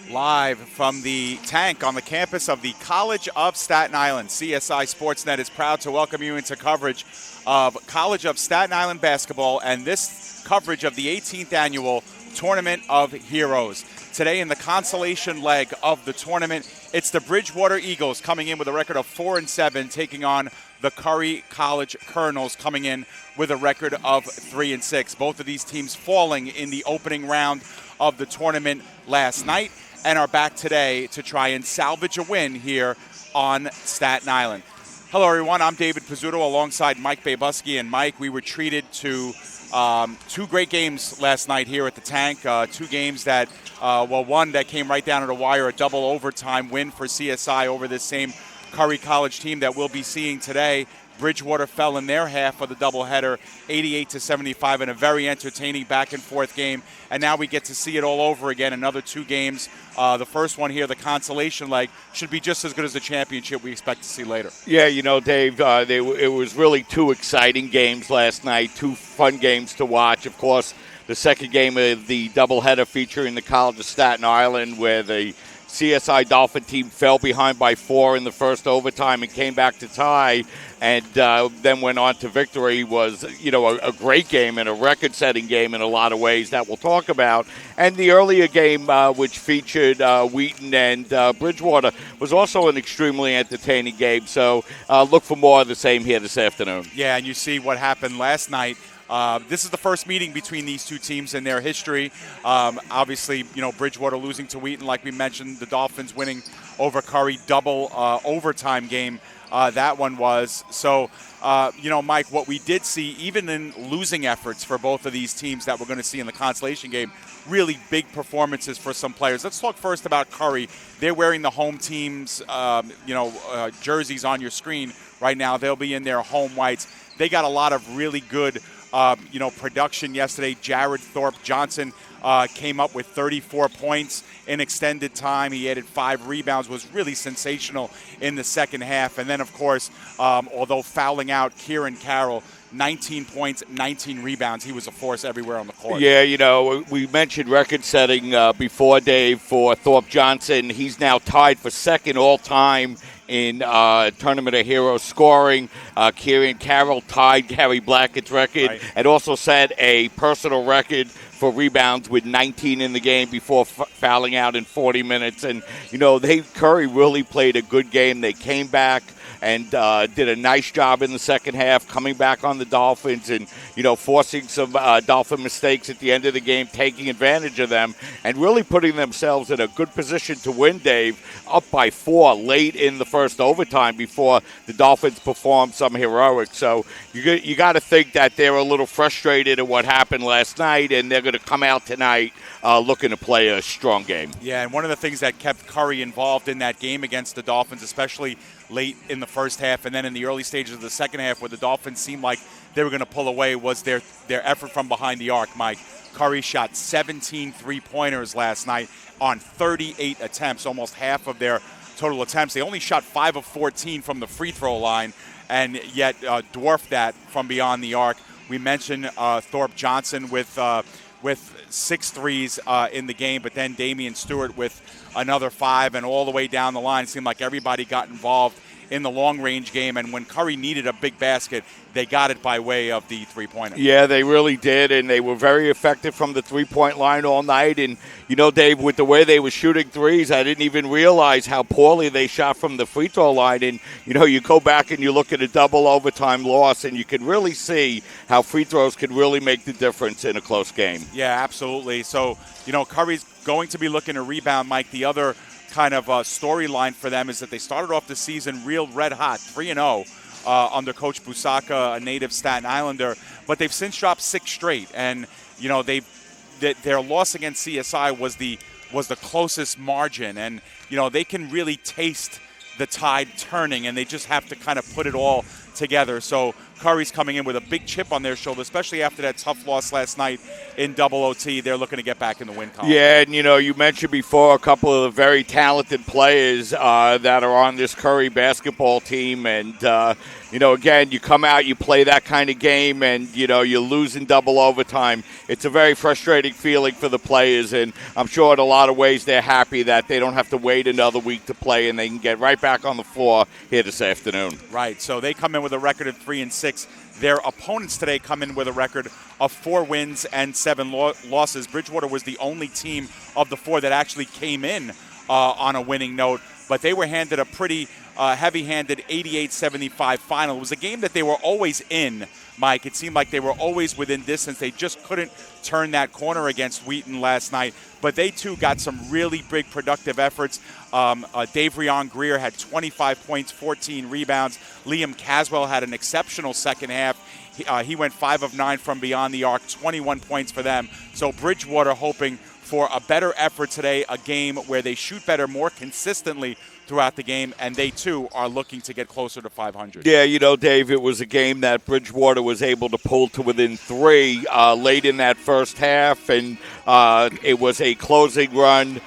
Live from the tank on the campus of the College of Staten Island. CSI Sportsnet is proud to welcome you into coverage of College of Staten Island basketball and this coverage of the 18th annual Tournament of Heroes. Today in the consolation leg of the tournament, it's the Bridgewater Eagles coming in with a record of 4-7, taking on the Curry College Colonels coming in with a record of 3-6. Both of these teams falling in the opening round of the tournament last night and are back today to try and salvage a win here on Staten Island. Hello, everyone. I'm David Pizzuto alongside Mike Babuski. And Mike, we were treated to two great games last night here at the tank. Two games that, one that came right down to the wire, a double overtime win for CSI over this same Curry College team that we'll be seeing today. Bridgewater fell in their half of the doubleheader, 88-75, in a very entertaining back-and-forth game. And now we get to see it all over again, another two games. The first one here, the consolation leg, should be just as good as the championship we expect to see later. Yeah, you know, Dave, it was really two exciting games last night, two fun games to watch. Of course, the second game of the doubleheader featuring the College of Staten Island, where the CSI Dolphin team fell behind by 4 in the first overtime and came back to tie, and then went on to victory. Was, you know, a great game and a record-setting game in a lot of ways that we'll talk about. And the earlier game, which featured Wheaton and Bridgewater, was also an extremely entertaining game. So look for more of the same here this afternoon. Yeah, and you see what happened last night. This is the first meeting between these two teams in their history. Obviously, you know, Bridgewater losing to Wheaton, like we mentioned, the Dolphins winning over Curry, double overtime game that one was. So, you know, Mike, what we did see, even in losing efforts for both of these teams that we're going to see in the consolation game, really big performances for some players. Let's talk first about Curry. They're wearing the home team's, jerseys on your screen right now. They'll be in their home whites. They got a lot of really good production yesterday. Jared Thorpe Johnson came up with 34 points in extended time. He added 5 rebounds, was really sensational in the second half. And then, of course, although fouling out, Kieran Carroll, 19 points, 19 rebounds. He was a force everywhere on the court. Yeah, you know, we mentioned record-setting before, Dave, for Thorpe Johnson. He's now tied for second all-time in Tournament of Heroes scoring. Kieran Carroll tied Gary Blackett's record, right, and also set a personal record for rebounds with 19 in the game before fouling out in 40 minutes. And, you know, Curry really played a good game. They came back and did a nice job in the second half, coming back on the Dolphins and, you know, forcing some Dolphin mistakes at the end of the game, taking advantage of them, and really putting themselves in a good position to win, Dave, up by 4 late in the first overtime before the Dolphins performed some heroics. So you got to think that they're a little frustrated at what happened last night, and they're going to come out tonight looking to play a strong game. Yeah, and one of the things that kept Curry involved in that game against the Dolphins, especially late in the first half and then in the early stages of the second half where the Dolphins seemed like they were going to pull away, was their effort from behind the arc, Mike. Curry shot 17 three-pointers last night on 38 attempts, almost half of their total attempts. They only shot 5 of 14 from the free throw line, and yet dwarfed that from beyond the arc. We mentioned Thorpe Johnson with with 6 threes in the game, but then Damian Stewart with another 5, and all the way down the line, it seemed like everybody got involved in the long-range game, and when Curry needed a big basket, they got it by way of the three-pointer. Yeah, they really did, and they were very effective from the three-point line all night. And, you know, Dave, with the way they were shooting threes, I didn't even realize how poorly they shot from the free throw line. And, you know, you go back and you look at a double overtime loss, and you can really see how free throws can really make the difference in a close game. Yeah, absolutely. So, you know, Curry's going to be looking to rebound, Mike. The other kind of storyline for them is that they started off the season real red hot, 3-0 under Coach Busaka, a native Staten Islander, but they've since dropped 6 straight, and you know their loss against CSI was the closest margin, and you know they can really taste the tide turning, and they just have to kind of put it all together. So Curry's coming in with a big chip on their shoulder, especially after that tough loss last night in double OT. They're looking to get back in the win column. Yeah, and, you know, you mentioned before a couple of very talented players that are on this Curry basketball team. And, you know, again, you come out, you play that kind of game, and, you know, you lose in double overtime. It's a very frustrating feeling for the players, and I'm sure in a lot of ways they're happy that they don't have to wait another week to play and they can get right back on the floor here this afternoon. Right, so they come in with a record of 3-6. Their opponents today come in with a record of 4 wins and 7 losses. Bridgewater was the only team of the 4 that actually came in on a winning note, but they were handed a pretty heavy-handed 88-75 final. It was a game that they were always in, Mike. It seemed like they were always within distance. They just couldn't turn that corner against Wheaton last night. But they, too, got some really big productive efforts. Davrion Greer had 25 points, 14 rebounds. Liam Caswell had an exceptional second half. He went 5 of 9 from beyond the arc, 21 points for them. So Bridgewater hoping for a better effort today, a game where they shoot better more consistently throughout the game, and they, too, are looking to get closer to 500. Yeah, you know, Dave, it was a game that Bridgewater was able to pull to within 3 late in that first half, and it was a closing run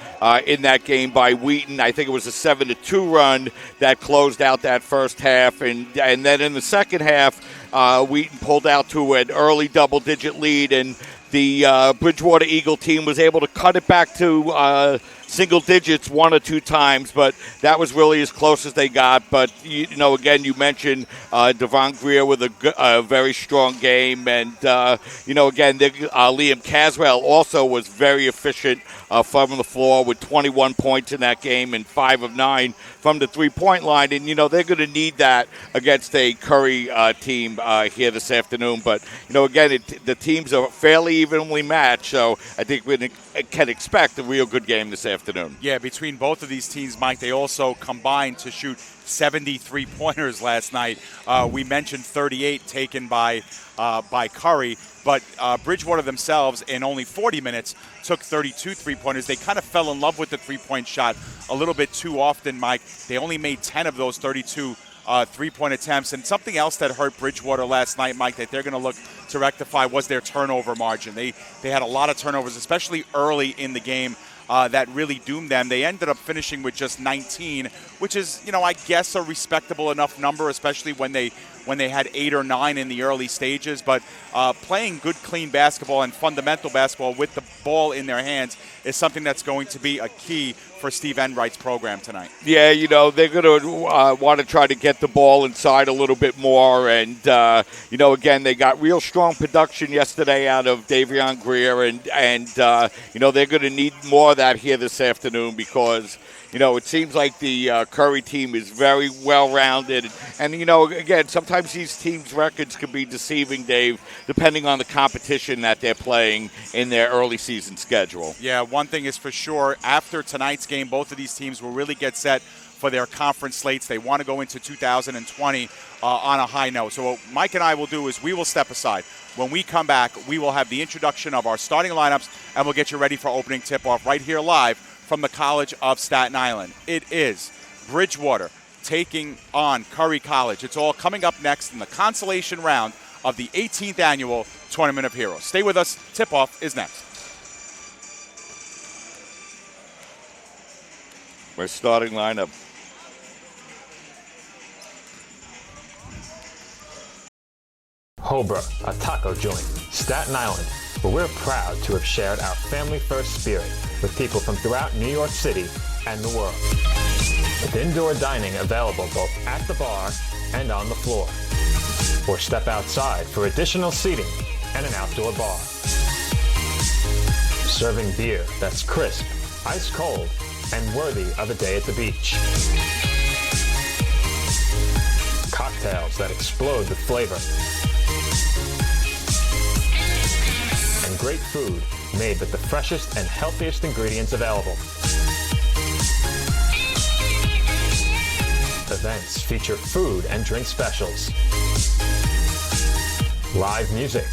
in that game by Wheaton. I think it was a 7-2 run that closed out that first half, and then in the second half, Wheaton pulled out to an early double-digit lead, and the Bridgewater Eagle team was able to cut it back to single digits 1 or 2 times, but that was really as close as they got. But, you know, again, you mentioned Devon Greer with a very strong game. And, you know, again, Liam Caswell also was very efficient from the floor with 21 points in that game and 5 of 9 from the three-point line. And, you know, they're going to need that against a Curry team here this afternoon. But, you know, again, the teams are fairly evenly matched, so I think we can expect a real good game this afternoon. Yeah, between both of these teams, Mike, they also combined to shoot 73 pointers last night. We mentioned 38 taken by Curry, but Bridgewater themselves in only 40 minutes took 32 three-pointers. They kind of fell in love with the three-point shot a little bit too often, Mike. They only made 10 of those 32 three-point attempts. And something else that hurt Bridgewater last night, Mike, that they're going to look to rectify was their turnover margin. They had a lot of turnovers, especially early in the game. That really doomed them. They ended up finishing with just 19, which is, you know, I guess a respectable enough number, especially when they had 8 or 9 in the early stages. But playing good, clean basketball and fundamental basketball with the ball in their hands is something that's going to be a key for Steve Enright's program tonight. Yeah, you know, they're going to want to try to get the ball inside a little bit more. And, you know, again, they got real strong production yesterday out of Davrion Greer. And you know, they're going to need more of that here this afternoon because, you know, it seems like the Curry team is very well-rounded. And, you know, again, sometimes these teams' records can be deceiving, Dave, depending on the competition that they're playing in their early season schedule. Yeah, one thing is for sure, after tonight's game, both of these teams will really get set for their conference slates. They want to go into 2020 on a high note. So what Mike and I will do is we will step aside. When we come back, we will have the introduction of our starting lineups, and we'll get you ready for opening tip-off right here live from the College of Staten Island. It is Bridgewater taking on Curry College. It's all coming up next in the consolation round of the 18th annual Tournament of Heroes. Stay with us. Tip-off is next. We're starting lineup. Hobra, a taco joint, Staten Island. where we're proud to have shared our family-first spirit with people from throughout New York City and the world. With indoor dining available both at the bar and on the floor. Or step outside for additional seating and an outdoor bar. Serving beer that's crisp, ice cold, and worthy of a day at the beach. Cocktails that explode with flavor. And great food made with the freshest and healthiest ingredients available. Events feature food and drink specials. Live music.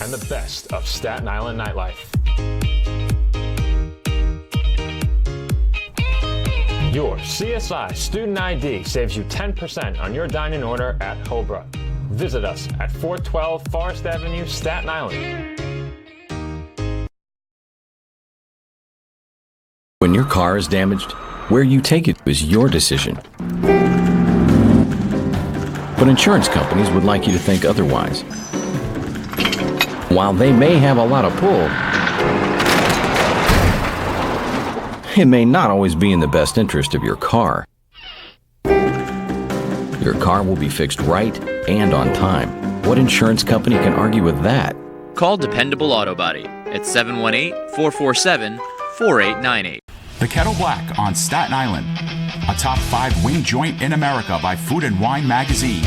And the best of Staten Island nightlife. Your CSI Student ID saves you 10% on your dining order at Hobra. Visit us at 412 Forest Avenue, Staten Island. When your car is damaged, where you take it is your decision. But insurance companies would like you to think otherwise. While they may have a lot of pull, it may not always be in the best interest of your car. Your car will be fixed right and on time. What insurance company can argue with that? Call Dependable Auto Body at 718-447-4898. The Kettle Black on Staten Island, a top 5 wing joint in America by Food and Wine magazine.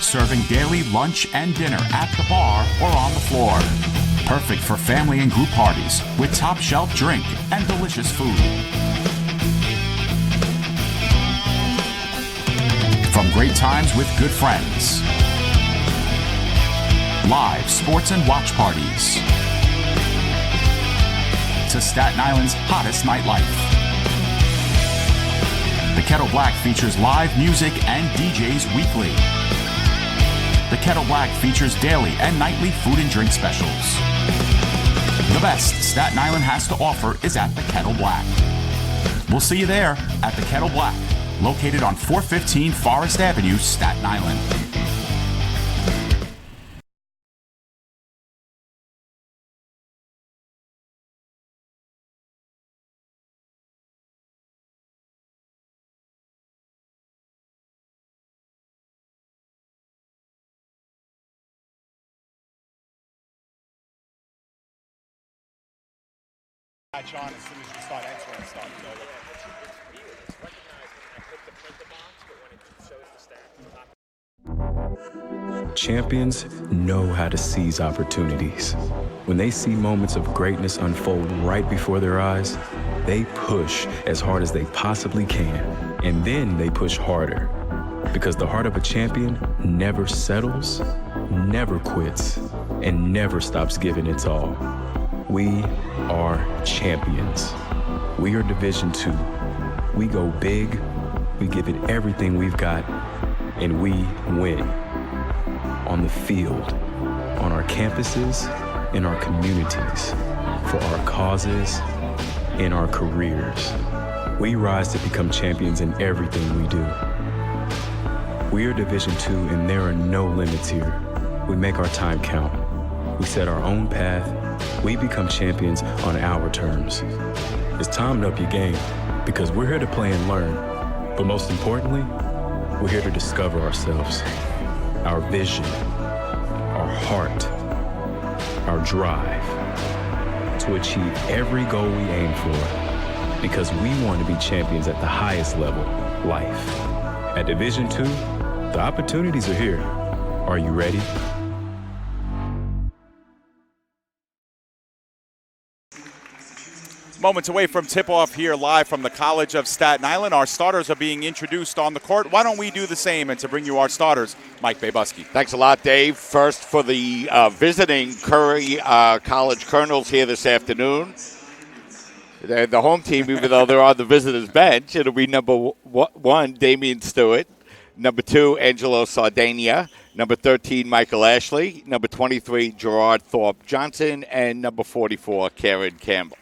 Serving daily lunch and dinner at the bar or on the floor. Perfect for family and group parties with top shelf drink and delicious food. From great times with good friends. Live sports and watch parties. To Staten Island's hottest nightlife. The Kettle Black features live music and DJs weekly. The Kettle Black features daily and nightly food and drink specials. The best Staten Island has to offer is at the Kettle Black. We'll see you there at the Kettle Black, located on 415 Forest Avenue, Staten Island. Catch on as soon as you start entering stuff. Champions know how to seize opportunities. When they see moments of greatness unfold right before their eyes, they push as hard as they possibly can, and then they push harder. Because the heart of a champion never settles, never quits, and never stops giving its all. We are champions. We are Division II. We go big, we give it everything we've got, and we win. On the field, on our campuses, in our communities, for our causes, in our careers. We rise to become champions in everything we do. We are Division II, and there are no limits here. We make our time count. We set our own path. We become champions on our terms. It's time to up your game, because we're here to play and learn. But most importantly, we're here to discover ourselves, our vision, our heart, our drive, to achieve every goal we aim for, because we want to be champions at the highest level, life. At Division II, the opportunities are here. Are you ready? Moments away from tip-off here live from the College of Staten Island. Our starters are being introduced on the court. Why don't we do the same? And to bring you our starters, Mike Babuski. Thanks a lot, Dave. First for the visiting Curry College Colonels here this afternoon. They're the home team, even though they're on the visitors' bench. It'll be number 1, Damian Stewart. Number 2, Angelo Sardania. Number 13, Michael Ashley. Number 23, Gerard Thorpe Johnson. And number 44, Karen Campbell.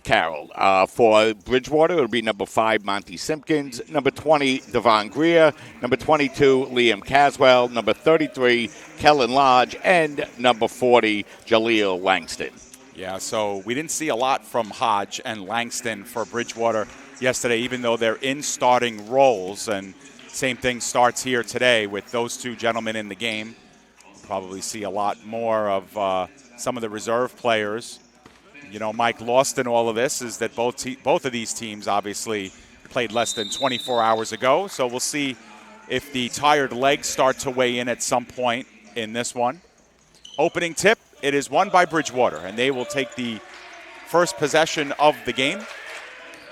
Carroll. For Bridgewater, it'll be number 5, Monty Simpkins. Number 20, Devon Greer. Number 22, Liam Caswell. Number 33, Kellen Lodge. And number 40, Jaleel Langston. Yeah, so we didn't see a lot from Hodge and Langston for Bridgewater yesterday, even though they're in starting roles. And same thing starts here today with those two gentlemen in the game. Probably see a lot more of some of the reserve players. You know, Mike, lost in all of this is that both of these teams obviously played less than 24 hours ago. So we'll see if the tired legs start to weigh in at some point in this one. Opening tip, it is won by Bridgewater, and they will take the first possession of the game.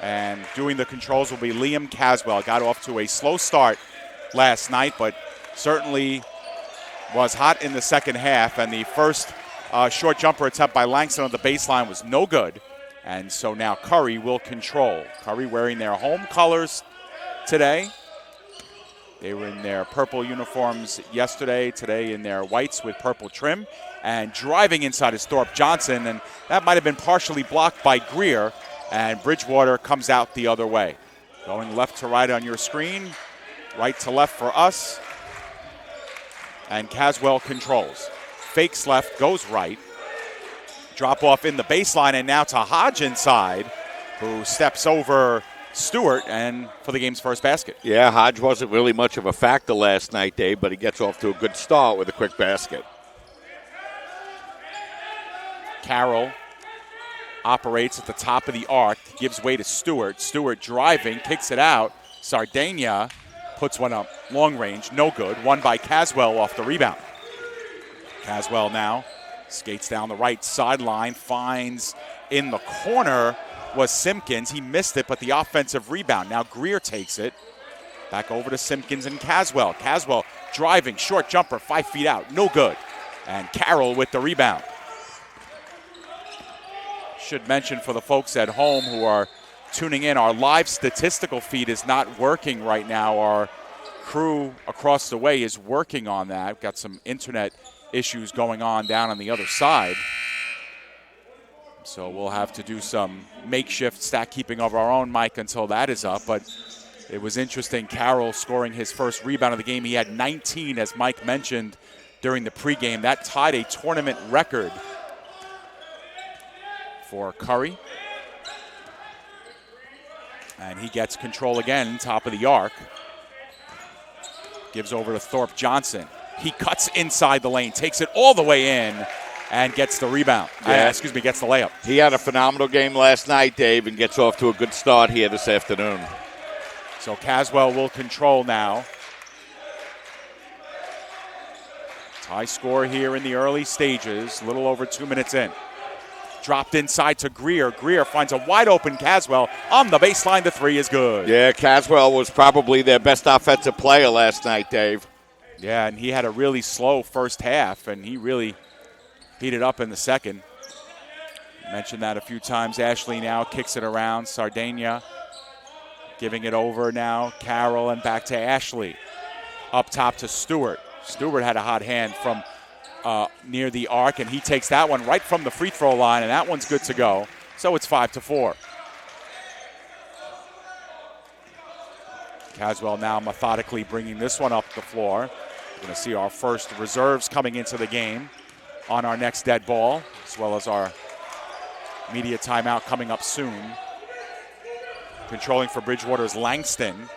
And doing the controls will be Liam Caswell. Got off to a slow start last night, but certainly was hot in the second half. And the first short jumper attempt by Langston on the baseline was no good. And so now Curry will control. Curry wearing their home colors today. They were in their purple uniforms yesterday. Today in their whites with purple trim. And driving inside is Thorpe Johnson. And that might have been partially blocked by Greer. And Bridgewater comes out the other way. Going left to right on your screen. Right to left for us. And Caswell controls. Fakes left, goes right. Drop off in the baseline, and now to Hodge inside, who steps over Stewart and for the game's first basket. Yeah, Hodge wasn't really much of a factor last night, Dave, but he gets off to a good start with a quick basket. Carroll operates at the top of the arc, gives way to Stewart. Stewart driving, kicks it out. Sardania puts one up long range, no good. Won by Caswell off the rebound. Caswell now skates down the right sideline, finds in the corner was Simpkins. He missed it, but the offensive rebound. Now Greer takes it. Back over to Simpkins and Caswell. Caswell driving, short jumper, 5 feet out, no good. And Carroll with the rebound. Should mention for the folks at home who are tuning in, our live statistical feed is not working right now. Our crew across the way is working on that. We've got some internet issues going on down on the other side. So we'll have to do some makeshift stat keeping of our own, Mike, until that is up. But it was interesting, Carroll scoring his first rebound of the game. He had 19, as Mike mentioned during the pregame. That tied a tournament record for Curry. And he gets control again, top of the arc. Gives over to Thorpe Johnson. He cuts inside the lane, takes it all the way in, and gets the rebound. Gets the layup. He had a phenomenal game last night, Dave, and gets off to a good start here this afternoon. So Caswell will control now. High score here in the early stages, a little over 2 minutes in. Dropped inside to Greer. Greer finds a wide-open Caswell. On the baseline, the three is good. Yeah, Caswell was probably their best offensive player last night, Dave. Yeah, and he had a really slow first half, and he really heated up in the second. Mentioned that a few times. Ashley now kicks it around. Sardania giving it over now. Carroll and back to Ashley. Up top to Stewart. Stewart had a hot hand from near the arc, and he takes that one right from the free throw line, and that one's good to go. So it's 5-4. Caswell now methodically bringing this one up the floor. We're going to see our first reserves coming into the game on our next dead ball, as well as our media timeout coming up soon. Controlling for Bridgewater is Langston,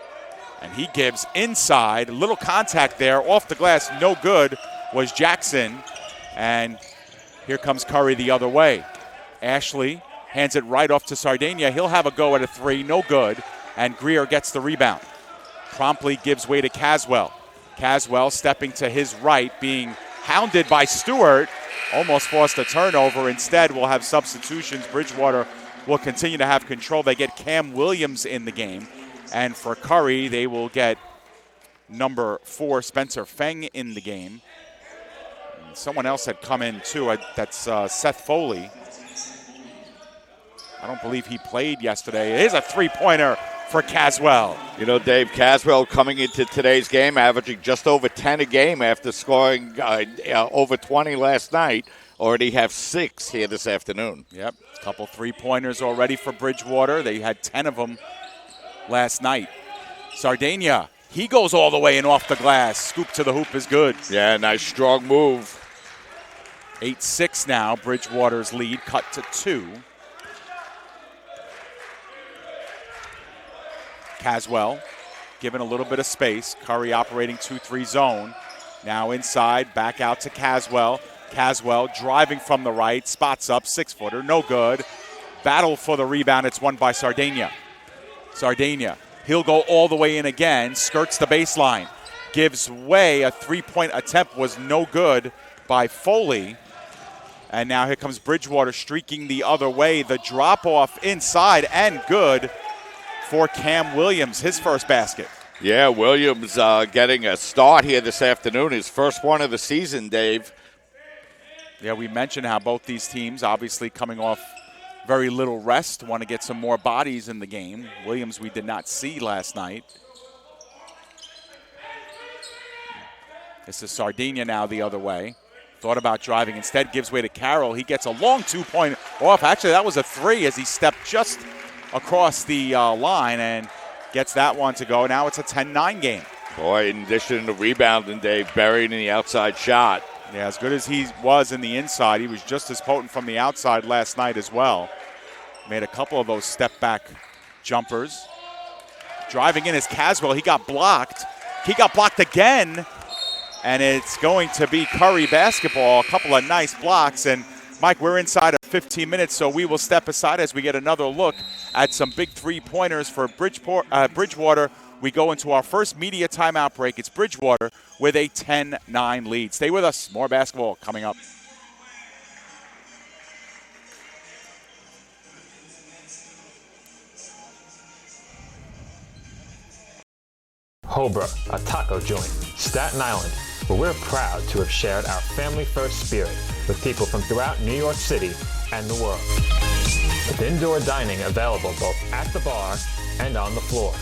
and he gives inside. A little contact there, off the glass, no good, was Jackson. And here comes Curry the other way. Ashley hands it right off to Sardania. He'll have a go at a three, no good, and Greer gets the rebound. Promptly gives way to Caswell. Caswell stepping to his right, being hounded by Stewart. Almost forced a turnover. Instead, we'll have substitutions. Bridgewater will continue to have control. They get Cam Williams in the game. And for Curry, they will get number 4, Spencer Feng, in the game. And someone else had come in, too. That's Seth Foley. I don't believe he played yesterday. It is a three-pointer for Caswell. You know, Dave, Caswell coming into today's game averaging just over 10 a game after scoring over 20 last night. Already have 6 here this afternoon. Yep, a couple three-pointers already for Bridgewater. They had 10 of them last night. Sardania, he goes all the way and off the glass. Scoop to the hoop is good. Yeah, nice strong move. 8-6 now, Bridgewater's lead cut to 2. Caswell given a little bit of space. Curry operating 2-3 zone. Now inside, back out to Caswell. Caswell driving from the right, spots up, 6-footer, no good. Battle for the rebound, it's won by Sardania. Sardania, he'll go all the way in again, skirts the baseline. Gives way, a three-point attempt was no good by Foley. And now here comes Bridgewater streaking the other way. The drop-off inside and good for Cam Williams, his first basket. Yeah, Williams getting a start here this afternoon, his first one of the season, Dave. Yeah, we mentioned how both these teams, obviously coming off very little rest, want to get some more bodies in the game. Williams we did not see last night. This is Sardania now the other way. Thought about driving, instead gives way to Carroll. He gets a long two-point off. Actually, that was a 3 as he stepped just across the line and gets that one to go. Now it's a 10-9 game. Boy, in addition to rebounding, Dave, buried in the outside shot. Yeah, as good as he was in the inside, he was just as potent from the outside last night as well. Made a couple of those step-back jumpers. Driving in is Caswell. He got blocked. He got blocked again. And it's going to be Curry basketball. A couple of nice blocks. And, Mike, we're inside of 15 minutes, so we will step aside as we get another look at some big three-pointers for Bridgewater. We go into our first media timeout break. It's Bridgewater with a 10-9 lead. Stay with us. More basketball coming up. Hobra, a taco joint, Staten Island, where we're proud to have shared our family-first spirit with people from throughout New York City and the world. With indoor dining available both at the bar and on the floor.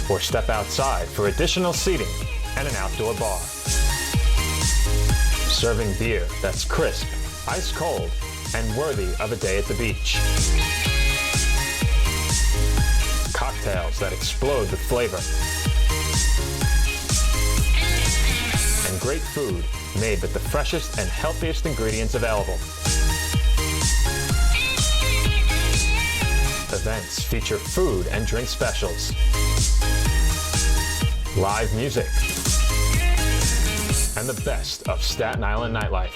Or step outside for additional seating and an outdoor bar. Serving beer that's crisp, ice cold, and worthy of a day at the beach. Cocktails that explode with flavor. And great food made with the freshest and healthiest ingredients available. Events feature food and drink specials. Live music. And the best of Staten Island nightlife.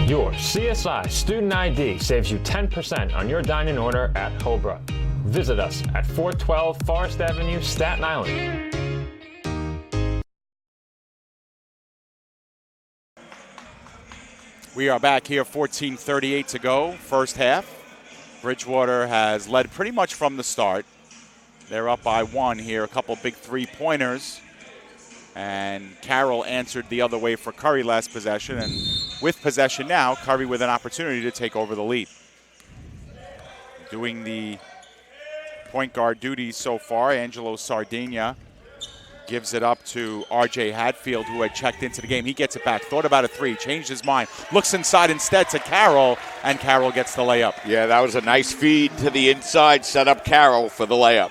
Your CSI Student ID saves you 10% on your dine-in order at Hobra. Visit us at 412 Forest Avenue, Staten Island. We are back here, 14:38 to go, first half. Bridgewater has led pretty much from the start. They're up by 1 here, a couple big three-pointers. And Carroll answered the other way for Curry last possession. And with possession now, Curry with an opportunity to take over the lead. Doing the point guard duties so far, Angelo Sardania gives it up to R.J. Hatfield, who had checked into the game. He gets it back, thought about a 3, changed his mind, looks inside instead to Carroll, and Carroll gets the layup. Yeah, that was a nice feed to the inside, set up Carroll for the layup.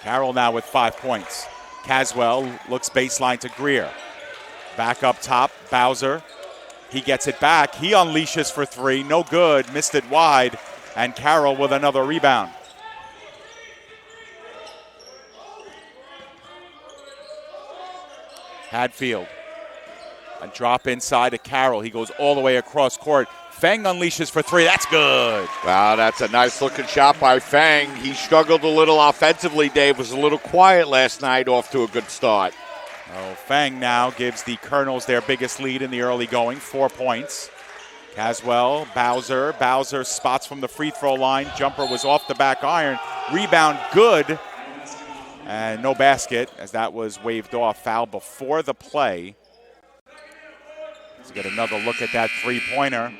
Carroll now with 5 points. Caswell looks baseline to Greer. Back up top, Bowser. He gets it back. He unleashes for 3, no good, missed it wide, and Carroll with another rebound. Hadfield, a drop inside to Carroll. He goes all the way across court. Feng unleashes for 3. That's good. Wow, that's a nice-looking shot by Feng. He struggled a little offensively, Dave. Was a little quiet last night, off to a good start. Oh, Feng now gives the Colonels their biggest lead in the early going, 4 points. Caswell, Bowser. Bowser spots from the free throw line. Jumper was off the back iron. Rebound good. And no basket, as that was waved off. Foul before the play. Let's get another look at that three-pointer.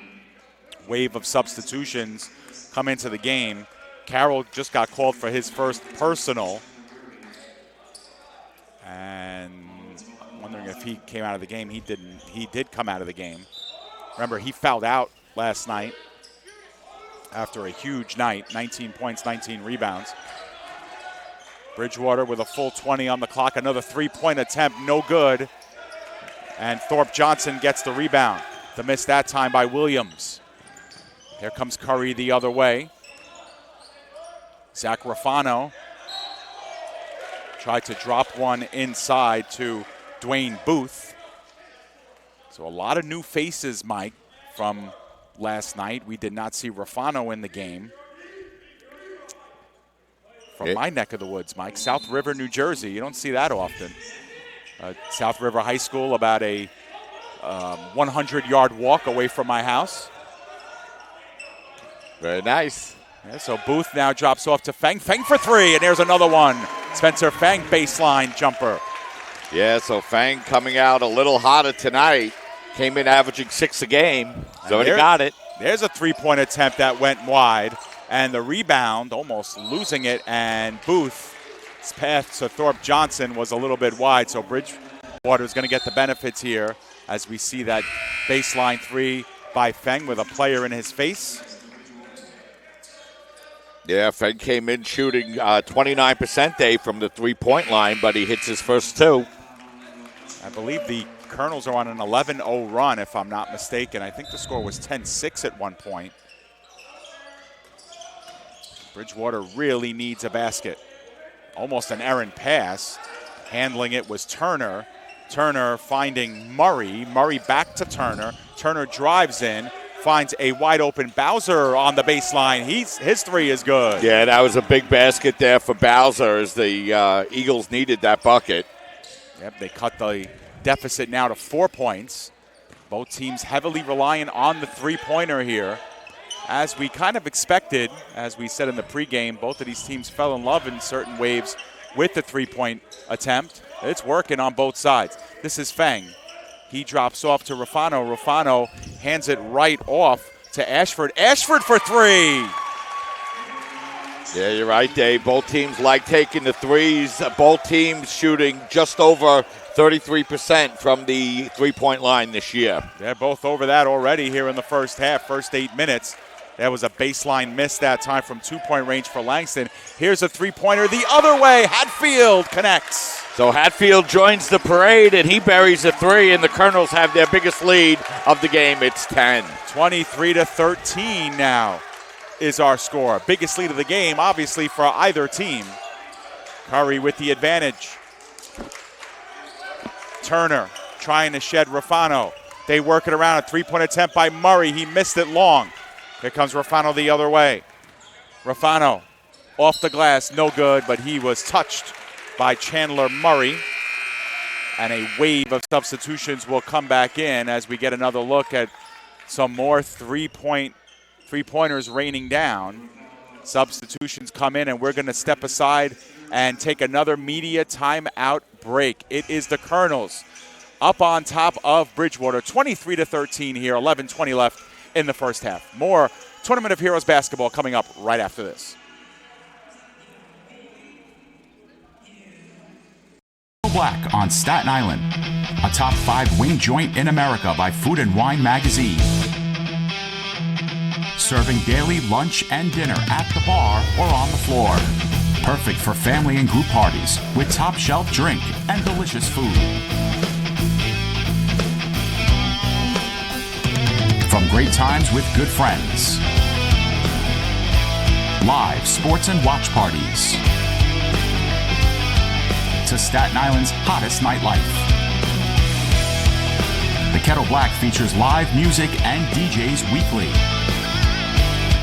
Wave of substitutions come into the game. Carroll just got called for his first personal. And I'm wondering if he came out of the game. He didn't. He did come out of the game. Remember, he fouled out last night after a huge night, 19 points, 19 rebounds. Bridgewater with a full 20 on the clock. Another three-point attempt, no good. And Thorpe Johnson gets the rebound. The miss that time by Williams. Here comes Curry the other way. Zach Rafano tried to drop one inside to Dwayne Booth. So a lot of new faces, Mike, from last night. We did not see Rafano in the game. From my neck of the woods, Mike, South River, New Jersey. You don't see that often. South River High School, about a 100-yard walk away from my house. Very nice. Yeah, so Booth now drops off to Feng. Feng for three, and there's another one. Spencer Feng, baseline jumper. Yeah, so Fang coming out a little hotter tonight. Came in averaging 6 a game. He's already got it. There's a three-point attempt that went wide. And the rebound, almost losing it, and Booth's path to Thorpe Johnson was a little bit wide. So Bridgewater is going to get the benefits here as we see that baseline three by Feng with a player in his face. Yeah, Feng came in shooting 29% day from the three-point line, but he hits his first two. I believe the Colonels are on an 11-0 run, if I'm not mistaken. I think the score was 10-6 at one point. Bridgewater really needs a basket. Almost an errant pass. Handling it was Turner. Turner finding Murray. Murray back to Turner. Turner drives in, finds a wide open Bowser on the baseline. His three is good. Yeah, that was a big basket there for Bowser as the Eagles needed that bucket. Yep, they cut the deficit now to 4 points. Both teams heavily reliant on the three-pointer here. As we kind of expected, as we said in the pregame, both of these teams fell in love in certain waves with the three-point attempt. It's working on both sides. This is Feng. He drops off to Rafano. Rafano hands it right off to Ashford. Ashford for three. Yeah, you're right, Dave. Both teams like taking the threes. Both teams shooting just over 33% from the three-point line this year. They're both over that already here in the first half, first 8 minutes. That was a baseline miss that time from two-point range for Langston. Here's a three-pointer the other way. Hatfield connects. So Hatfield joins the parade, and he buries a three, and the Colonels have their biggest lead of the game. It's 10. 23-13 now is our score. Biggest lead of the game, obviously, for either team. Curry with the advantage. Turner trying to shed Rafano. They work it around. A three-point attempt by Murray. He missed it long. Here comes Rafano the other way. Rafano off the glass, no good, but he was touched by Chandler Murray. And a wave of substitutions will come back in as we get another look at some more three-pointers raining down. Substitutions come in, and we're going to step aside and take another media timeout break. It is the Colonels up on top of Bridgewater, 23-13 here, 11:20 left in the first half. More Tournament of Heroes basketball coming up right after this. Black on Staten Island, a top 5 wing joint in America by Food and Wine magazine. Serving daily lunch and dinner at the bar or on the floor. Perfect for family and group parties with top shelf drink and delicious food. From great times with good friends, live sports and watch parties, to Staten Island's hottest nightlife. The Kettle Black features live music and DJs weekly.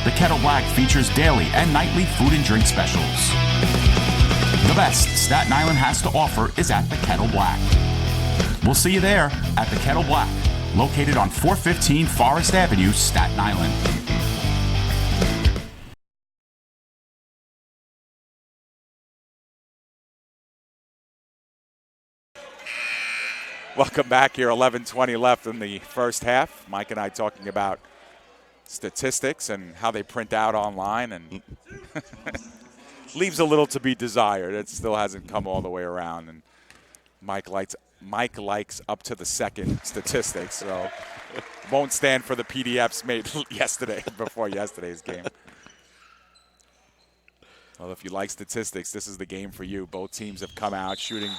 The Kettle Black features daily and nightly food and drink specials. The best Staten Island has to offer is at the Kettle Black. We'll see you there at the Kettle Black, located on 415 Forest Avenue, Staten Island. Welcome back here, 11:20 left in the first half. Mike and I talking about statistics and how they print out online, and leaves a little to be desired. It still hasn't come all the way around, and Mike likes up to the second statistics, so won't stand for the PDFs made before yesterday's game. Well, if you like statistics, this is the game for you. Both teams have come out shooting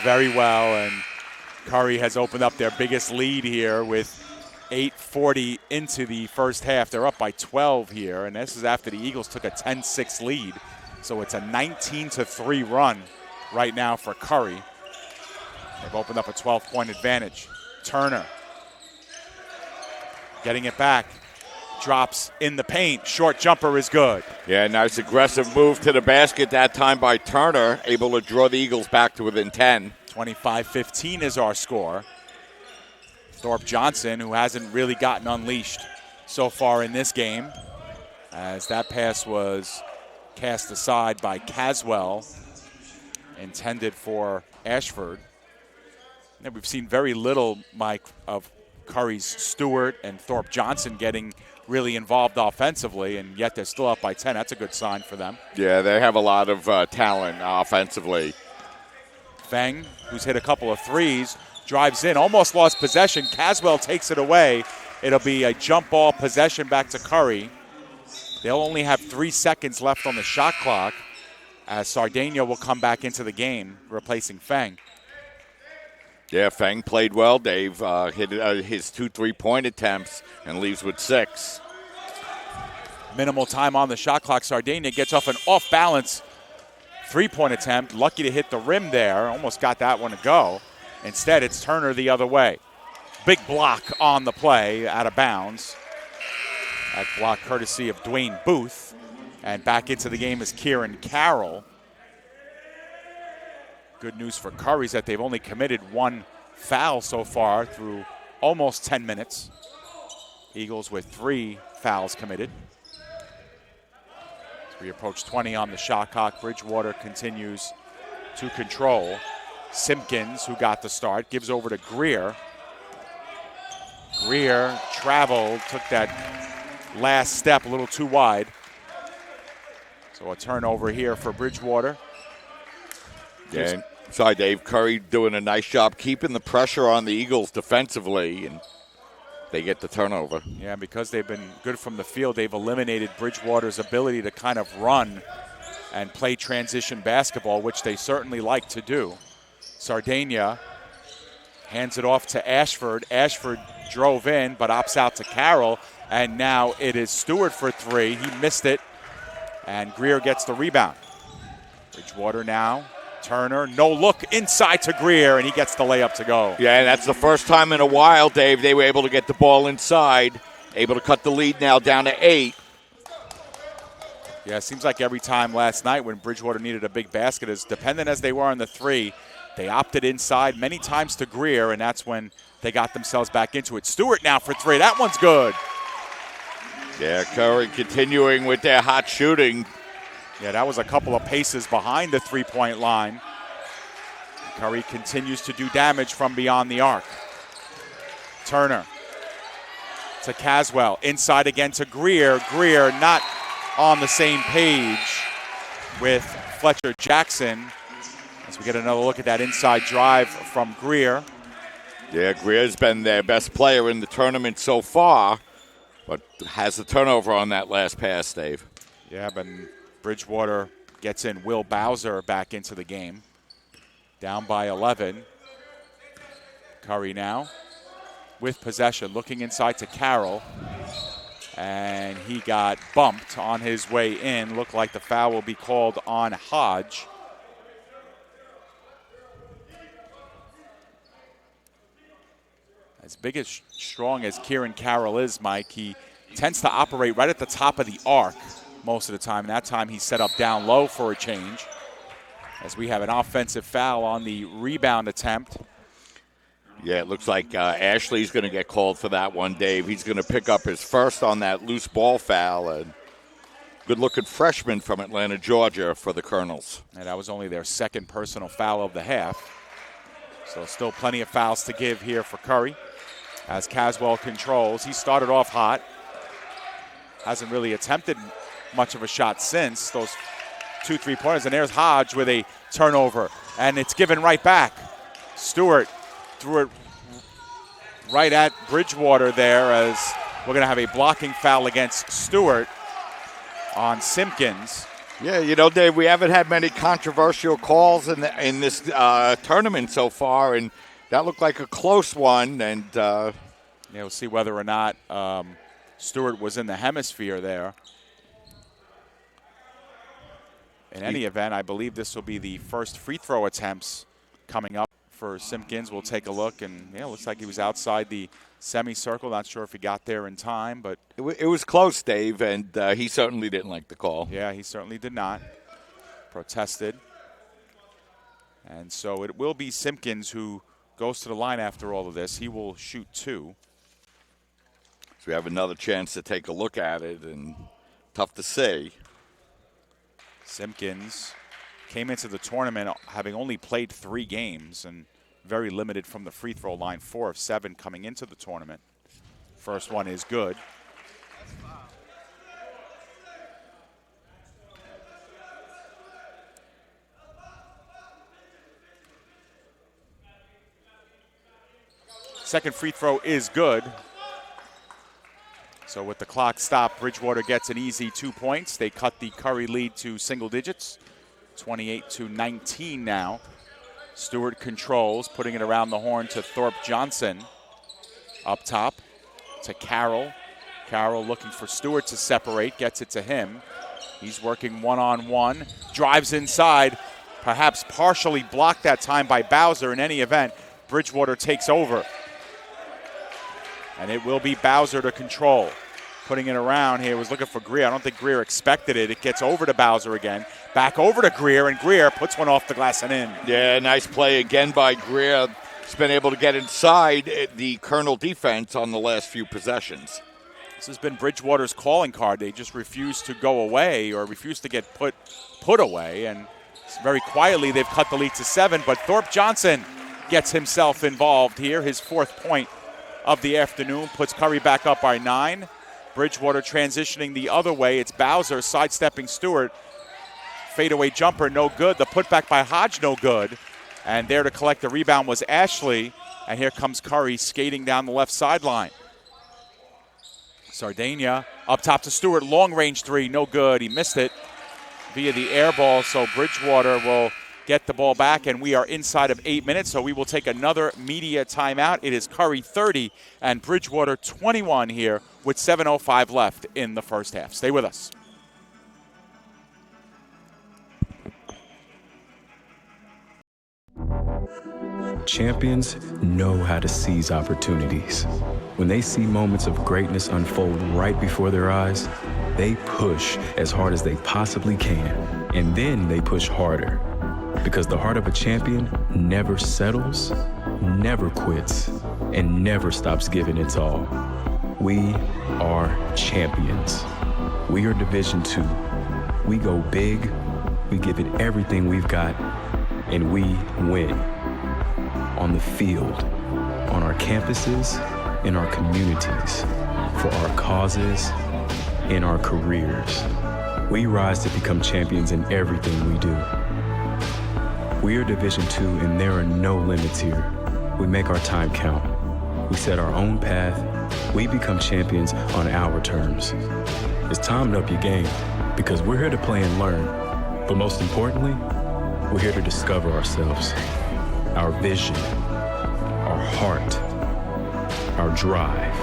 very well, and Curry has opened up their biggest lead here with 8:40 into the first half. They're up by 12 here, and this is after the Eagles took a 10-6 lead. So it's a 19-3 run right now for Curry. They've opened up a 12-point advantage. Turner getting it back. Drops in the paint. Short jumper is good. Yeah, nice aggressive move to the basket that time by Turner, able to draw the Eagles back to within 10. 25-15 is our score. Thorpe Johnson, who hasn't really gotten unleashed so far in this game, as that pass was cast aside by Caswell, intended for Ashford. And we've seen very little, Mike, of Curry's Stewart and Thorpe Johnson getting really involved offensively, and yet they're still up by 10. That's a good sign for them. Yeah, they have a lot of talent offensively. Feng, who's hit a couple of threes, drives in, almost lost possession. Caswell takes it away. It'll be a jump ball possession back to Curry. They'll only have 3 seconds left on the shot clock, as Sardegna will come back into the game, replacing Feng. Yeah, Feng played well, Dave. Hit his 2 3-point attempts and leaves with 6. Minimal time on the shot clock. Sardegna gets off an off-balance 3-point attempt. Lucky to hit the rim there. Almost got that one to go. Instead, it's Turner the other way. Big block on the play, out of bounds. That block courtesy of Dwayne Booth. And back into the game is Kieran Carroll. Good news for Curry is that they've only committed 1 foul so far through almost 10 minutes. Eagles with 3 fouls committed. As we approach 20 on the shot clock, Bridgewater continues to control. Simpkins, who got the start, gives over to Greer. Greer traveled, took that last step a little too wide. So a turnover here for Bridgewater. Yeah, sorry, Dave. Curry doing a nice job keeping the pressure on the Eagles defensively, and they get the turnover. Yeah, because they've been good from the field, they've eliminated Bridgewater's ability to kind of run and play transition basketball, which they certainly like to do. Sardegna hands it off to Ashford. Ashford drove in, but opts out to Carroll, and now it is Stewart for 3. He missed it, and Greer gets the rebound. Bridgewater now. Turner, no look inside to Greer, and he gets the layup to go. Yeah, that's the first time in a while, Dave, they were able to get the ball inside, able to cut the lead now down to 8. Yeah, it seems like every time last night when Bridgewater needed a big basket, as dependent as they were on the 3, they opted inside many times to Greer, and that's when they got themselves back into it. Stewart now for 3. That one's good. Yeah, Curry continuing with their hot shooting. Yeah, that was a couple of paces behind the 3-point line. Curry continues to do damage from beyond the arc. Turner to Caswell. Inside again to Greer. Greer not on the same page with Fletcher Jackson. As we get another look at that inside drive from Greer. Yeah, Greer's been their best player in the tournament so far, but has the turnover on that last pass, Dave. Yeah, but Bridgewater gets in Will Bowser back into the game. Down by 11. Curry now with possession, looking inside to Carroll. And he got bumped on his way in. Looked like the foul will be called on Hodge. As big as strong as Kieran Carroll is, Mike, he tends to operate right at the top of the arc most of the time. And that time he set up down low for a change. As we have an offensive foul on the rebound attempt. Yeah, it looks like Ashley's going to get called for that one, Dave. He's going to pick up his first on that loose ball foul. And good-looking freshman from Atlanta, Georgia for the Colonels. And that was only their second personal foul of the half. So still plenty of fouls to give here for Curry. As Caswell controls, he started off hot. hasn't really attempted much of a shot since those 2 3-pointers. And there's Hodge with a turnover, and it's given right back. Stewart threw it right at Bridgewater there, as we're going to have a blocking foul against Stewart on Simpkins. Yeah, Dave, we haven't had many controversial calls in this tournament so far, and that looked like a close one. And we'll see whether or not Stewart was in the hemisphere there. In any event, I believe this will be the first free throw attempts coming up for Simpkins. We'll take a look, and it looks like he was outside the semicircle. Not sure if he got there in time, but it was close, Dave, and he certainly didn't like the call. Yeah, he certainly did not. Protested. And so it will be Simpkins who goes to the line after all of this. He will shoot 2. So we have another chance to take a look at it, and tough to say. Simpkins came into the tournament having only played 3 games and very limited from the free throw line, 4 of 7 coming into the tournament. First one is good. Second free throw is good. So with the clock stopped, Bridgewater gets an easy 2 points. They cut the Curry lead to single digits, 28-19 now. Stewart controls, putting it around the horn to Thorpe Johnson. Up top to Carroll. Carroll looking for Stewart to separate, gets it to him. He's working one-on-one, drives inside, perhaps partially blocked that time by Bowser. In any event, Bridgewater takes over. And it will be Bowser to control. Putting it around here, was looking for Greer. I don't think Greer expected it. It gets over to Bowser again. Back over to Greer, and Greer puts one off the glass and in. Yeah, nice play again by Greer. He's been able to get inside the Colonel defense on the last few possessions. This has been Bridgewater's calling card. They just refuse to go away or refuse to get put away. And very quietly, they've cut the lead to 7. But Thorpe Johnson gets himself involved here. His 4th point of the afternoon puts Curry back up by 9. Bridgewater transitioning the other way. It's Bowser sidestepping Stewart. Fadeaway jumper, no good. The putback by Hodge, no good. And there to collect the rebound was Ashley. And here comes Curry skating down the left sideline. Sardania up top to Stewart. Long range 3, no good. He missed it via the air ball. So Bridgewater will get the ball back, and we are inside of 8 minutes, so we will take another media timeout. It is Curry 30 and Bridgewater 21 here with 7:05 left in the first half. Stay with us. Champions know how to seize opportunities. When they see moments of greatness unfold right before their eyes, they push as hard as they possibly can, and then they push harder. Because the heart of a champion never settles, never quits, and never stops giving its all. We are champions. We are Division II. We go big, we give it everything we've got, and we win. On the field, on our campuses, in our communities, for our causes, in our careers. We rise to become champions in everything we do. We are Division II, and there are no limits here. We make our time count. We set our own path. We become champions on our terms. It's time to up your game, because we're here to play and learn. But most importantly, we're here to discover ourselves, our vision, our heart, our drive,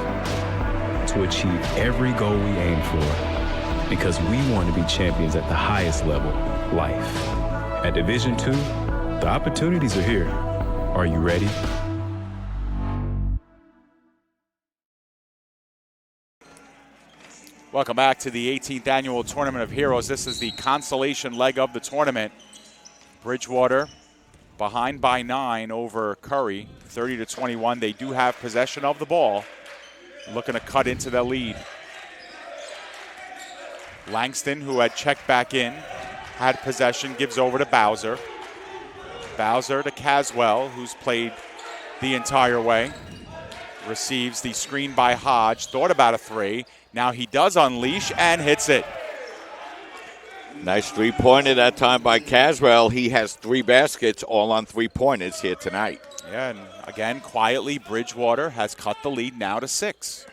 to achieve every goal we aim for, because we want to be champions at the highest level, life. At Division II, the opportunities are here. Are you ready? Welcome back to the 18th Annual Tournament of Heroes. This is the consolation leg of the tournament. Bridgewater behind by 9 over Curry, 30-21. They do have possession of the ball, looking to cut into the lead. Langston, who had checked back in, had possession, gives over to Bowser. Bowser to Caswell, who's played the entire way. Receives the screen by Hodge, thought about a 3, Now he does unleash and hits it. Nice three-pointer that time by Caswell. He has 3 baskets, all on three-pointers here tonight. Yeah, and again, quietly, Bridgewater has cut the lead now to 6.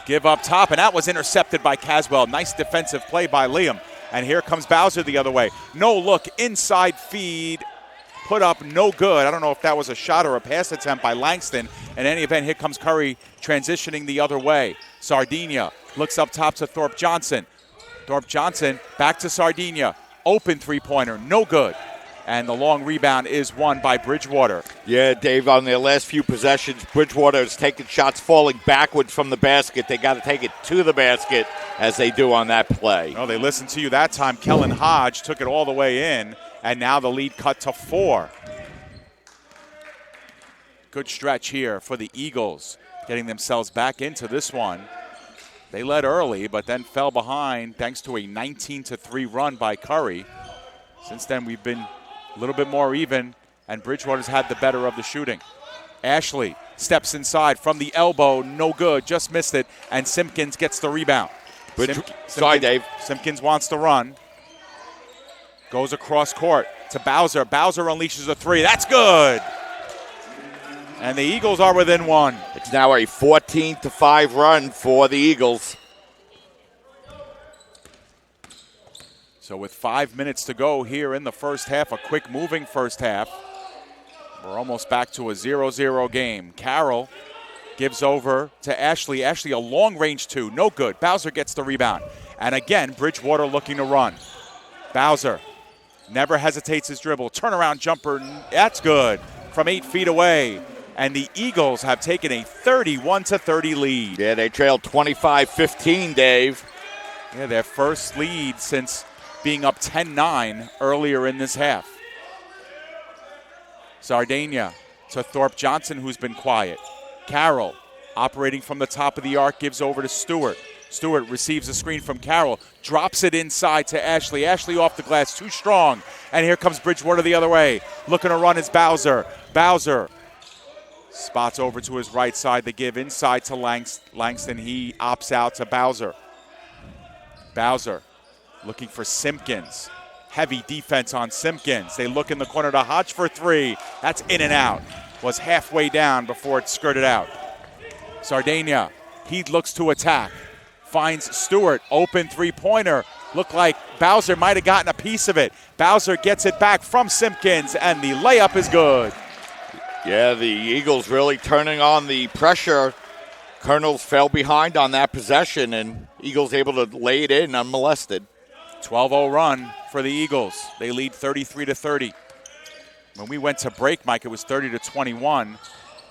Give up top, and that was intercepted by Caswell. Nice defensive play by Liam. And here comes Bowser the other way. No look, inside feed, put up, no good. I don't know if that was a shot or a pass attempt by Langston. In any event, here comes Curry transitioning the other way. Sardinia looks up top to Thorpe Johnson. Thorpe Johnson back to Sardinia. Open three-pointer, no good. And the long rebound is won by Bridgewater. Yeah, Dave, on their last few possessions, Bridgewater is taking shots falling backwards from the basket. They got to take it to the basket as they do on that play. Oh, they listened to you that time. Kellen Hodge took it all the way in, and now the lead cut to 4. Good stretch here for the Eagles, getting themselves back into this one. They led early, but then fell behind thanks to a 19-3 run by Curry. Since then, we've been a little bit more even, and Bridgewater's had the better of the shooting. Ashley steps inside from the elbow, no good, just missed it, and Simpkins gets the rebound. Sorry, Dave. Simpkins wants to run. Goes across court to Bowser. Bowser unleashes a 3. That's good. And the Eagles are within 1. It's now a 14-5 run for the Eagles. So with 5 minutes to go here in the first half, a quick moving first half, we're almost back to a 0-0 game. Carroll gives over to Ashley. Ashley, a long-range 2, no good. Bowser gets the rebound. And again, Bridgewater looking to run. Bowser never hesitates his dribble. Turnaround jumper, that's good from 8 feet away. And the Eagles have taken a 31-30 lead. Yeah, they trailed 25-15, Dave. Yeah, their first lead since being up 10-9 earlier in this half. Sardinia to Thorpe Johnson, who's been quiet. Carroll, operating from the top of the arc, gives over to Stewart. Stewart receives a screen from Carroll, drops it inside to Ashley. Ashley off the glass, too strong. And here comes Bridgewater the other way. Looking to run is Bowser. Bowser spots over to his right side. They give inside to Langston. He opts out to Bowser. Bowser looking for Simpkins. Heavy defense on Simpkins. They look in the corner to Hodge for 3. That's in and out. Was halfway down before it skirted out. Sardinia, he looks to attack. Finds Stewart, open three-pointer. Looked like Bowser might have gotten a piece of it. Bowser gets it back from Simpkins, and the layup is good. Yeah, the Eagles really turning on the pressure. Colonels fell behind on that possession, and Eagles able to lay it in unmolested. 12-0 run for the Eagles. They lead 33-30. When we went to break, Mike, it was 30-21,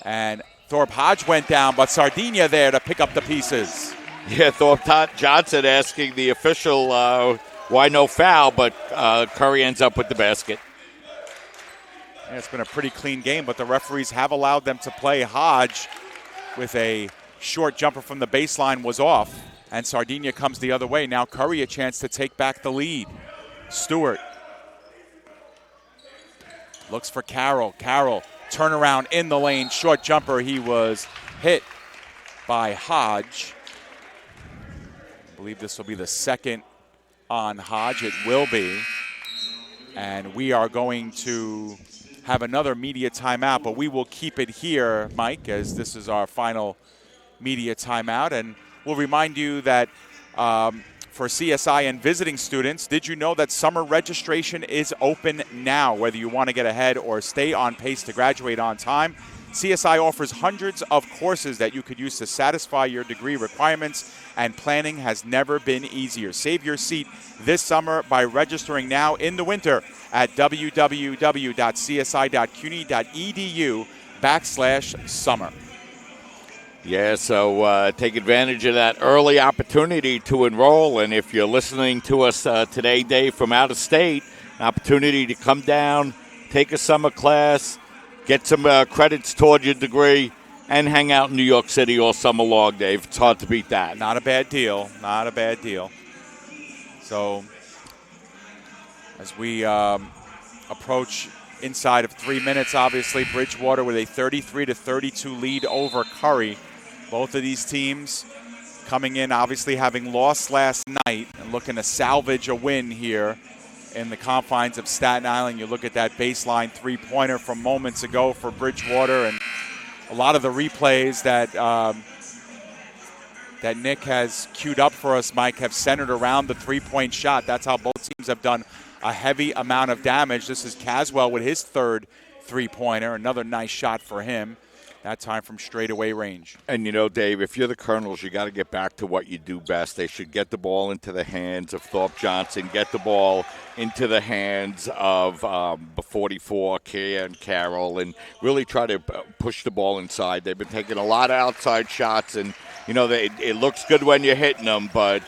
and Thorpe Hodge went down, but Sardinia there to pick up the pieces. Yeah, Thorpe Johnson asking the official why no foul, but Curry ends up with the basket. Yeah, it's been a pretty clean game, but the referees have allowed them to play. Hodge with a short jumper from the baseline was off, and Sardinia comes the other way. Now Curry a chance to take back the lead. Stewart looks for Carroll. Carroll, turnaround in the lane, short jumper. He was hit by Hodge. I believe this will be the second on Hodge. It will be. And we are going to have another media timeout, but we will keep it here, Mike, as this is our final media timeout. And we'll remind you that for CSI and visiting students, did you know that summer registration is open now? Whether you want to get ahead or stay on pace to graduate on time, CSI offers hundreds of courses that you could use to satisfy your degree requirements, and planning has never been easier. Save your seat this summer by registering now in the winter at www.csi.cuny.edu/summer. Yeah, so take advantage of that early opportunity to enroll. And if you're listening to us today, Dave, from out of state, an opportunity to come down, take a summer class, get some credits toward your degree, and hang out in New York City all summer long, Dave. It's hard to beat that. Not a bad deal. Not a bad deal. So as we approach inside of 3 minutes, obviously, Bridgewater with a 33-32 lead over Curry. Both of these teams coming in, obviously having lost last night and looking to salvage a win here in the confines of Staten Island. You look at that baseline three-pointer from moments ago for Bridgewater, and a lot of the replays that that Nick has queued up for us, Mike, have centered around the three-point shot. That's how both teams have done a heavy amount of damage. This is Caswell with his third three-pointer. Another nice shot for him, that time from straightaway range. And, you know, Dave, if you're the Colonels, you got to get back to what you do best. They should get the ball into the hands of Thorpe Johnson, get the ball into the hands of 44, Kia and Carroll, and really try to push the ball inside. They've been taking a lot of outside shots, and, you know, it looks good when you're hitting them, but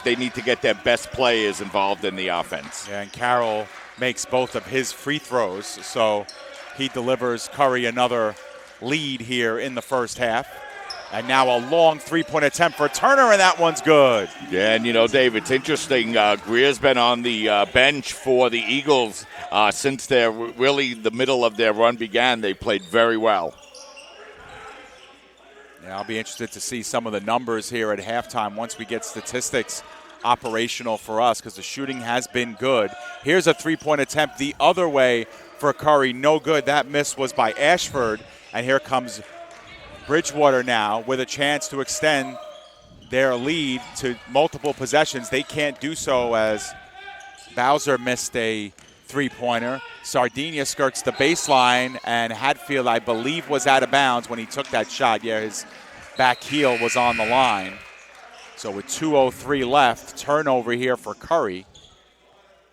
they need to get their best players involved in the offense. Yeah, and Carroll makes both of his free throws, so he delivers Curry another lead here in the first half. And now a long three-point attempt for Turner, and that one's good. Yeah, and, you know, Dave, it's interesting. Greer's been on the bench for the Eagles since they're really the middle of their run began. They played very well. Yeah, I'll be interested to see some of the numbers here at halftime once we get statistics operational for us, because the shooting has been good. Here's a three-point attempt the other way for Curry. No good. That miss was by Ashford. And here comes Bridgewater now with a chance to extend their lead to multiple possessions. They can't do so as Bowser missed a three-pointer. Sardinia skirts the baseline, and Hatfield, I believe, was out of bounds when he took that shot. Yeah, his back heel was on the line. So with 2:03 left, turnover here for Curry.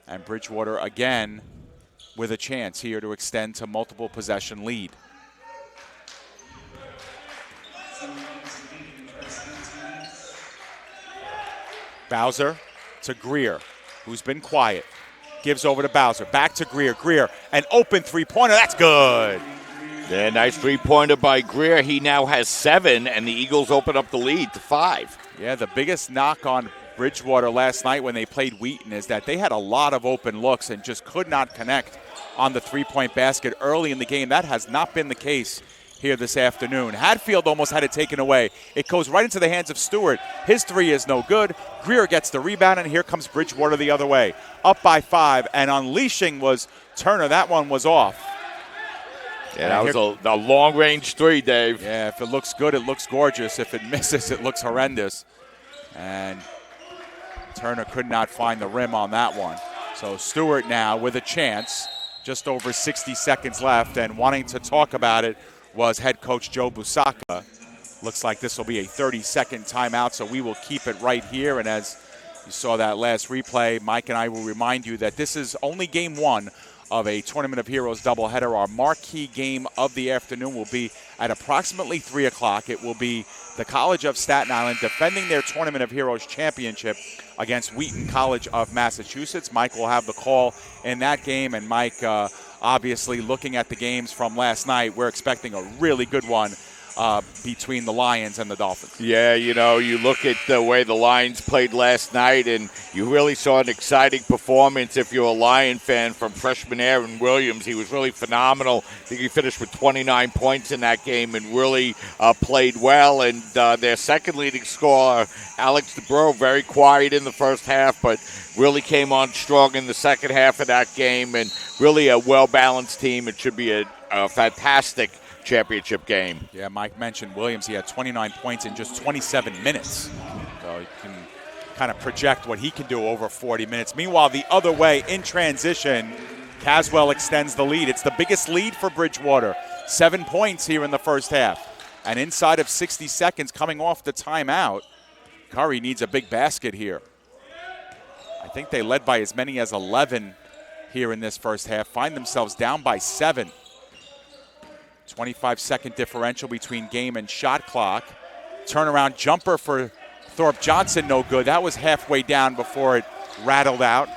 And Bridgewater again with a chance here to extend to multiple possession lead. Bowser to Greer, who's been quiet. Gives over to Bowser. Back to Greer. Greer, an open three-pointer. That's good. Yeah, nice three-pointer by Greer. He now has 7, and the Eagles open up the lead to 5. Yeah, the biggest knock on Bridgewater last night when they played Wheaton is that they had a lot of open looks and just could not connect on the three-point basket early in the game. That has not been the case here this afternoon. Hatfield almost had it taken away. It goes right into the hands of Stewart. His three is no good. Greer gets the rebound, and here comes Bridgewater the other way. Up by 5, and unleashing was Turner. That one was off. Yeah, that was a long-range three, Dave. Yeah, if it looks good, it looks gorgeous. If it misses, it looks horrendous. And Turner could not find the rim on that one. So Stewart now with a chance, just over 60 seconds left, and wanting to talk about it was head coach Joe Busacca. Looks like this will be a 30-second timeout, so we will keep it right here. And as you saw that last replay, Mike and I will remind you that this is only game 1 of a Tournament of Heroes doubleheader. Our marquee game of the afternoon will be at approximately 3 o'clock. It will be the College of Staten Island defending their Tournament of Heroes championship against Wheaton College of Massachusetts. Mike will have the call in that game, and Mike, obviously looking at the games from last night, we're expecting a really good one between the Lions and the Dolphins. Yeah, you know, you look at the way the Lions played last night, and you really saw an exciting performance if you're a Lion fan from freshman Aaron Williams. He was really phenomenal. I think he finished with 29 points in that game and really played well. And their second leading scorer, Alex DeBro, very quiet in the first half, but really came on strong in the second half of that game, and really a well-balanced team. It should be a fantastic championship game. Yeah, Mike mentioned Williams. He had 29 points in just 27 minutes. So you can kind of project what he can do over 40 minutes. Meanwhile, the other way in transition, Caswell extends the lead. It's the biggest lead for Bridgewater. 7 points here in the first half. And inside of 60 seconds coming off the timeout, Curry needs a big basket here. I think they led by as many as 11 here in this first half. Find themselves down by 7. 25-second differential between game and shot clock. Turnaround jumper for Thorpe Johnson, no good. That was halfway down before it rattled out.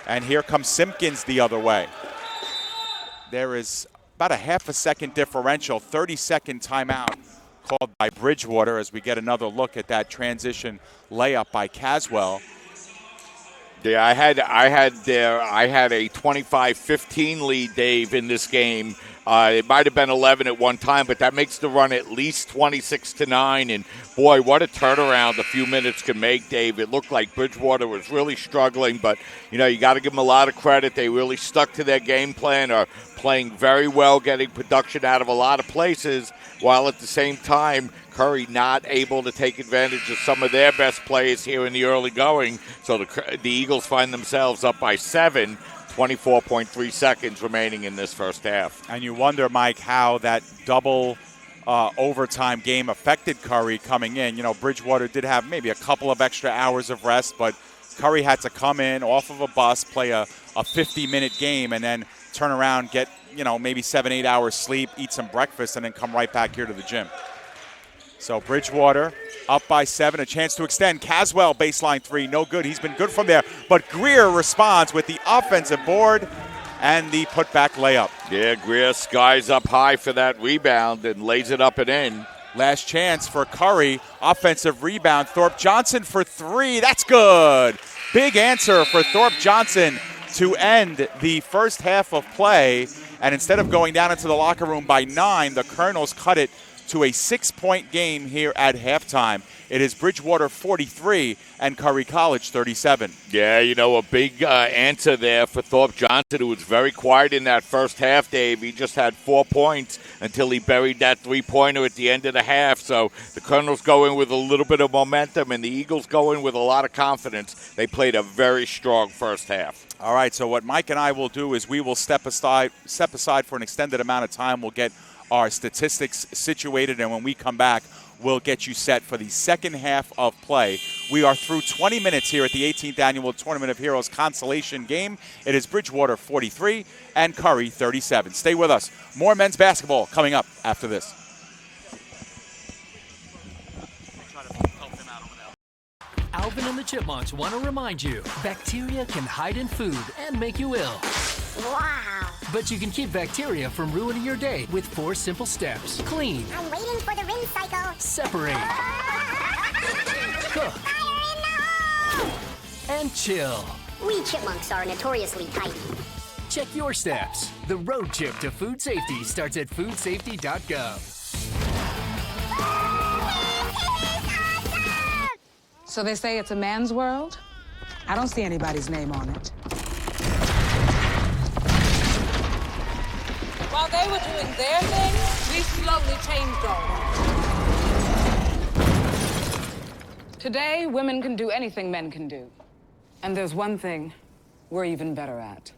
And here comes Simpkins the other way. There is about a half a second differential, 30-second timeout called by Bridgewater as we get another look at that transition layup by Caswell. Yeah, I had a 25-15 lead, Dave, in this game. It might have been 11 at one time, but that makes the run at least 26-9. And boy, what a turnaround a few minutes can make, Dave. It looked like Bridgewater was really struggling, but you got to give them a lot of credit. They really stuck to their game plan, are playing very well, getting production out of a lot of places, while at the same time Curry not able to take advantage of some of their best players here in the early going. So the Eagles find themselves up by 7. 24.3 seconds remaining in this first half. And you wonder, Mike, how that double overtime game affected Curry coming in. Bridgewater did have maybe a couple of extra hours of rest, but Curry had to come in off of a bus, play a 50-minute game, and then turn around, get, maybe 7-8 hours sleep, eat some breakfast, and then come right back here to the gym. So Bridgewater up by 7, a chance to extend. Caswell, baseline 3, no good. He's been good from there. But Greer responds with the offensive board and the putback layup. Yeah, Greer skies up high for that rebound and lays it up and in. Last chance for Curry. Offensive rebound. Thorpe Johnson for 3. That's good. Big answer for Thorpe Johnson to end the first half of play. And instead of going down into the locker room by 9, the Colonels cut it to a 6-point game here at halftime. It is Bridgewater 43 and Curry College 37. Yeah, a big answer there for Thorpe Johnson, who was very quiet in that first half, Dave. He just had 4 points until he buried that three-pointer at the end of the half. So the Colonels go in with a little bit of momentum, and the Eagles go in with a lot of confidence. They played a very strong first half. All right, so what Mike and I will do is we will step aside for an extended amount of time. We'll get our statistics situated, and when we come back, we'll get you set for the second half of play. We are through 20 minutes here at the 18th Annual Tournament of Heroes Consolation Game. It is Bridgewater 43 and Curry 37. Stay with us. More men's basketball coming up after this. Alvin and the Chipmunks want to remind you, bacteria can hide in food and make you ill. Wow. But you can keep bacteria from ruining your day with 4 simple steps. Clean. I'm waiting for the rinse cycle. Separate. Cook. Fire in the hole! And chill. We chipmunks are notoriously tidy. Check your steps. The road trip to food safety starts at foodsafety.gov. So they say it's a man's world? I don't see anybody's name on it. While they were doing their thing, we slowly changed ours. Today, women can do anything men can do. And there's one thing we're even better at.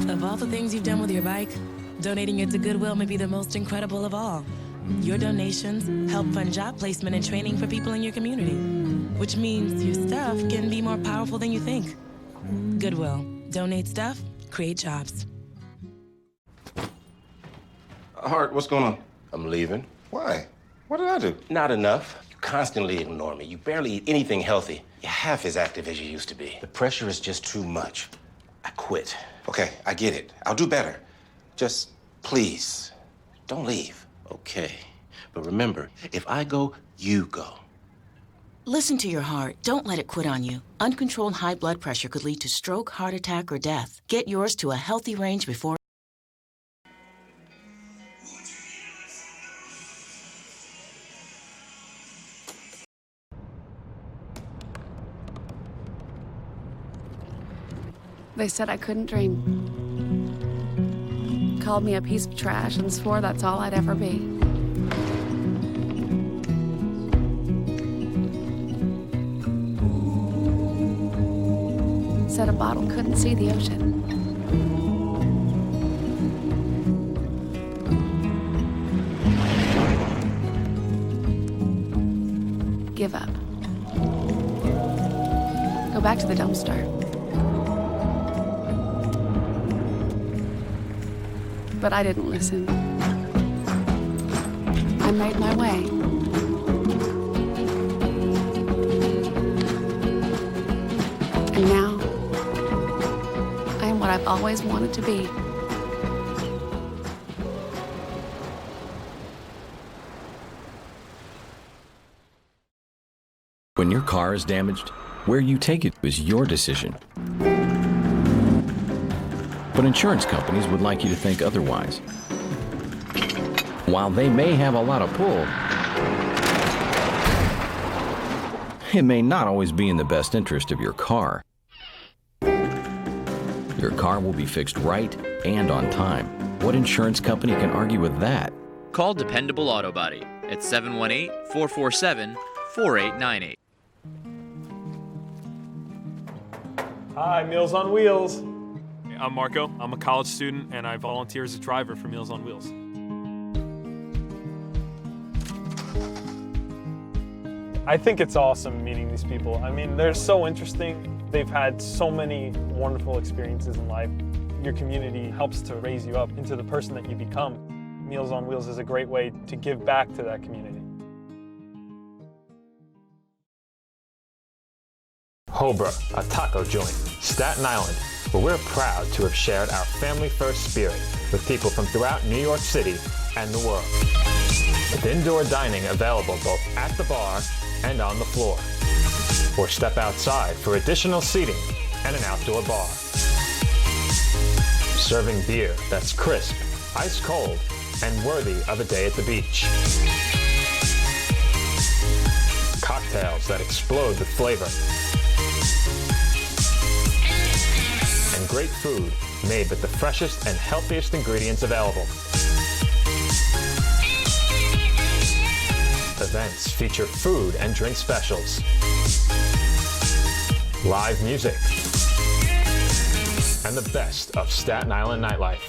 Of all the things you've done with your bike, donating it to Goodwill may be the most incredible of all. Your donations help fund job placement and training for people in your community, which means your stuff can be more powerful than you think. Goodwill. Donate stuff, create jobs. Hart, what's going on? I'm leaving. Why? What did I do? Not enough. You constantly ignore me. You barely eat anything healthy. You're half as active as you used to be. The pressure is just too much. I quit. Okay, I get it. I'll do better. Just, please, don't leave. Okay. But remember, if I go, you go. Listen to your heart. Don't let it quit on you. Uncontrolled high blood pressure could lead to stroke, heart attack, or death. Get yours to a healthy range before. They said I couldn't dream. Called me a piece of trash and swore that's all I'd ever be. Said a bottle couldn't see the ocean. Give up. Go back to the dumpster. But I didn't listen. I made my way. And now, I am what I've always wanted to be. When your car is damaged, where you take it is your decision. But insurance companies would like you to think otherwise. While they may have a lot of pull, it may not always be in the best interest of your car. Your car will be fixed right and on time. What insurance company can argue with that? Call Dependable Auto Body at 718-447-4898. Hi, Meals on Wheels. I'm Marco. I'm a college student, and I volunteer as a driver for Meals on Wheels. I think it's awesome meeting these people. I mean, they're so interesting. They've had so many wonderful experiences in life. Your community helps to raise you up into the person that you become. Meals on Wheels is a great way to give back to that community. Hobra, a taco joint, Staten Island, where we're proud to have shared our family-first spirit with people from throughout New York City and the world. With indoor dining available both at the bar and on the floor. Or step outside for additional seating and an outdoor bar. Serving beer that's crisp, ice cold, and worthy of a day at the beach. Cocktails that explode with flavor. And great food made with the freshest and healthiest ingredients available. Events feature food and drink specials. Live music. And the best of Staten Island nightlife.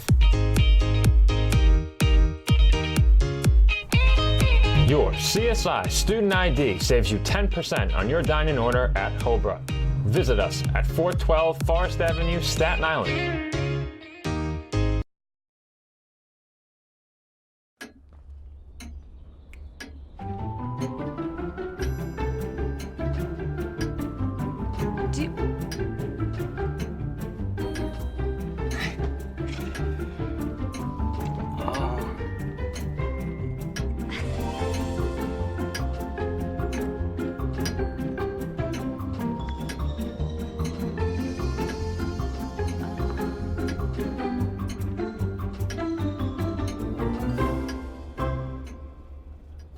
Your CSI Student ID saves you 10% on your dine-in order at Hobra. Visit us at 412 Forest Avenue, Staten Island.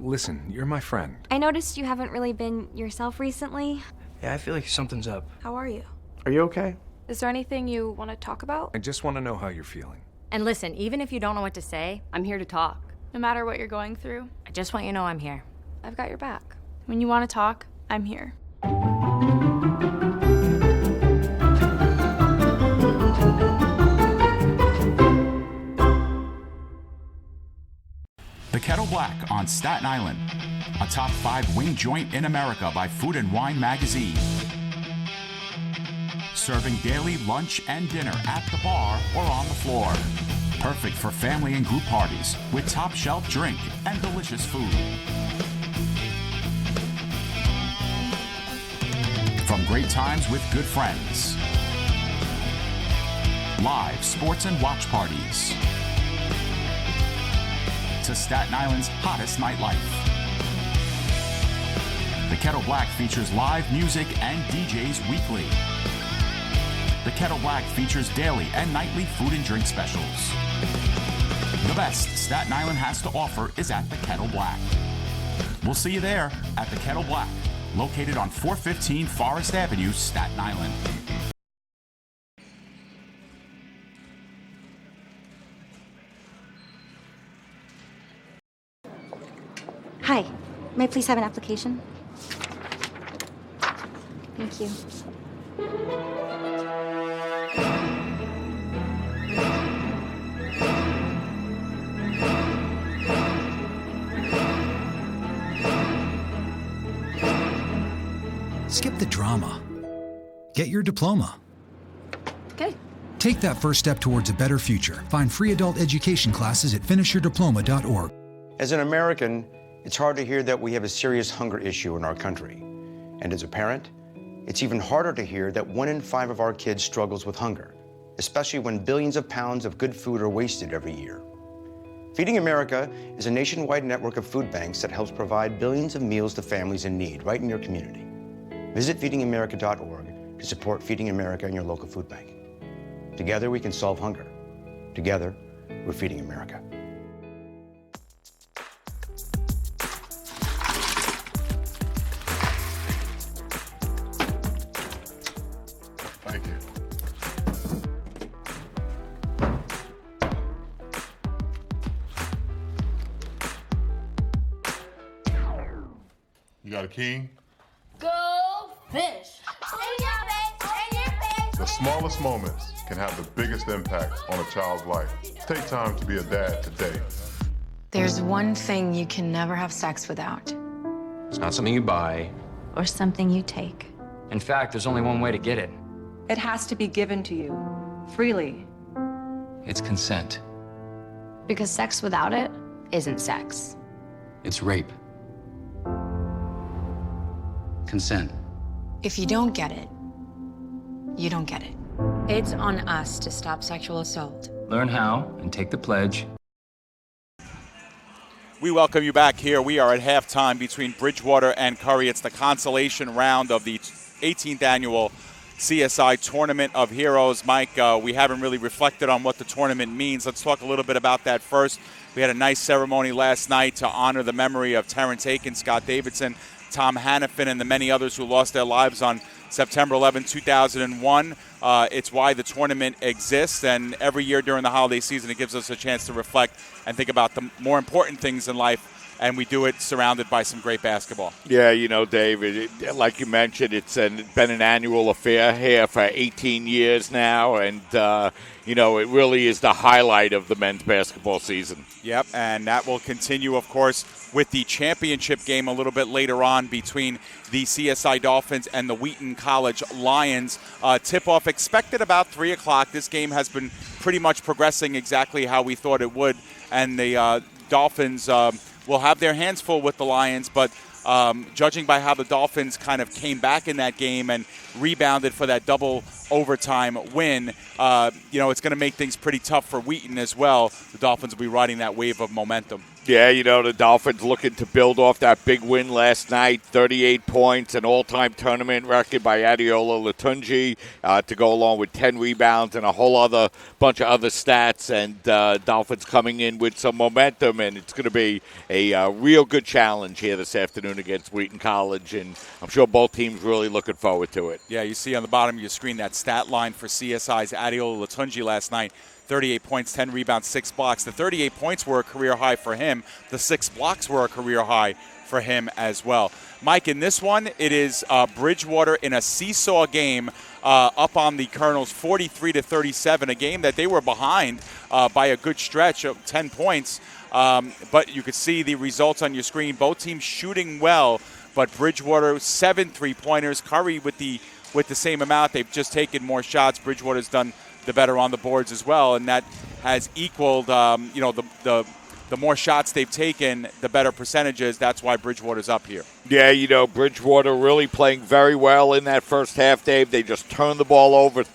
Listen, you're my friend. I noticed you haven't really been yourself recently. Yeah, I feel like something's up. How are you? Are you okay? Is there anything you want to talk about? I just want to know how you're feeling. And listen, even if you don't know what to say, I'm here to talk. No matter what you're going through, I just want you to know I'm here. I've got your back. When you want to talk, I'm here. The Kettle Black on Staten Island, a top 5 wing joint in America by Food and Wine magazine. Serving daily lunch and dinner at the bar or on the floor. Perfect for family and group parties with top shelf drink and delicious food. From great times with good friends. Live sports and watch parties. To Staten Island's hottest nightlife. The Kettle Black features live music and DJs weekly. The Kettle Black features daily and nightly food and drink specials. The best Staten Island has to offer is at the Kettle Black. We'll see you there at the Kettle Black, located on 415 Forest Avenue, Staten Island. Hi, may I please have an application? Thank you. Skip the drama. Get your diploma. Okay. Take that first step towards a better future. Find free adult education classes at finishyourdiploma.org. As an American, it's hard to hear that we have a serious hunger issue in our country. And as a parent, it's even harder to hear that 1 in 5 of our kids struggles with hunger, especially when billions of pounds of good food are wasted every year. Feeding America is a nationwide network of food banks that helps provide billions of meals to families in need right in your community. Visit feedingamerica.org to support Feeding America and your local food bank. Together we can solve hunger. Together, we're Feeding America. Thank you. You got a king? Go fish. The smallest moments can have the biggest impact on a child's life. Take time to be a dad today. There's one thing you can never have sex without. It's not something you buy. Or something you take. In fact, there's only one way to get it. It has to be given to you, freely. It's consent. Because sex without it isn't sex. It's rape. Consent. If you don't get it, you don't get it. It's on us to stop sexual assault. Learn how and take the pledge. We welcome you back here. We are at halftime between Bridgewater and Curry. It's the consolation round of the 18th annual CSI Tournament of Heroes. Mike, we haven't really reflected on what the tournament means. Let's talk a little bit about that first. We had a nice ceremony last night to honor the memory of Terrence Aiken, Scott Davidson, Tom Hannafin, and the many others who lost their lives on September 11, 2001. It's why the tournament exists, and every year during the holiday season it gives us a chance to reflect and think about the more important things in life, and we do it surrounded by some great basketball. Yeah, David, like you mentioned, it's been an annual affair here for 18 years now, and, it really is the highlight of the men's basketball season. Yep, and that will continue, of course, with the championship game a little bit later on between the CSI Dolphins and the Wheaton College Lions. Tip-off expected about 3 o'clock. This game has been pretty much progressing exactly how we thought it would, and the Dolphins will have their hands full with the Lions, but judging by how the Dolphins kind of came back in that game and rebounded for that double overtime win, it's going to make things pretty tough for Wheaton as well. The Dolphins will be riding that wave of momentum. Yeah, the Dolphins looking to build off that big win last night, 38 points, an all-time tournament record by Adeola Latunji to go along with 10 rebounds and a whole other bunch of other stats, and Dolphins coming in with some momentum, and it's going to be a real good challenge here this afternoon against Wheaton College, and I'm sure both teams really looking forward to it. Yeah, you see on the bottom of your screen that stat line for CSI's Adeola Latunji last night. 38 points, 10 rebounds, 6 blocks. The 38 points were a career high for him. The 6 blocks were a career high for him as well. Mike, in this one, it is Bridgewater in a seesaw game up on the Colonels 43-37, a game that they were behind by a good stretch of 10 points. But you could see the results on your screen. Both teams shooting well, but Bridgewater 7 3-pointers. Curry with the same amount. They've just taken more shots. Bridgewater's done the better on the boards as well, and that has equaled, the more shots they've taken, the better percentages. That's why Bridgewater's up here. Yeah, Bridgewater really playing very well in that first half, Dave. They just turned the ball over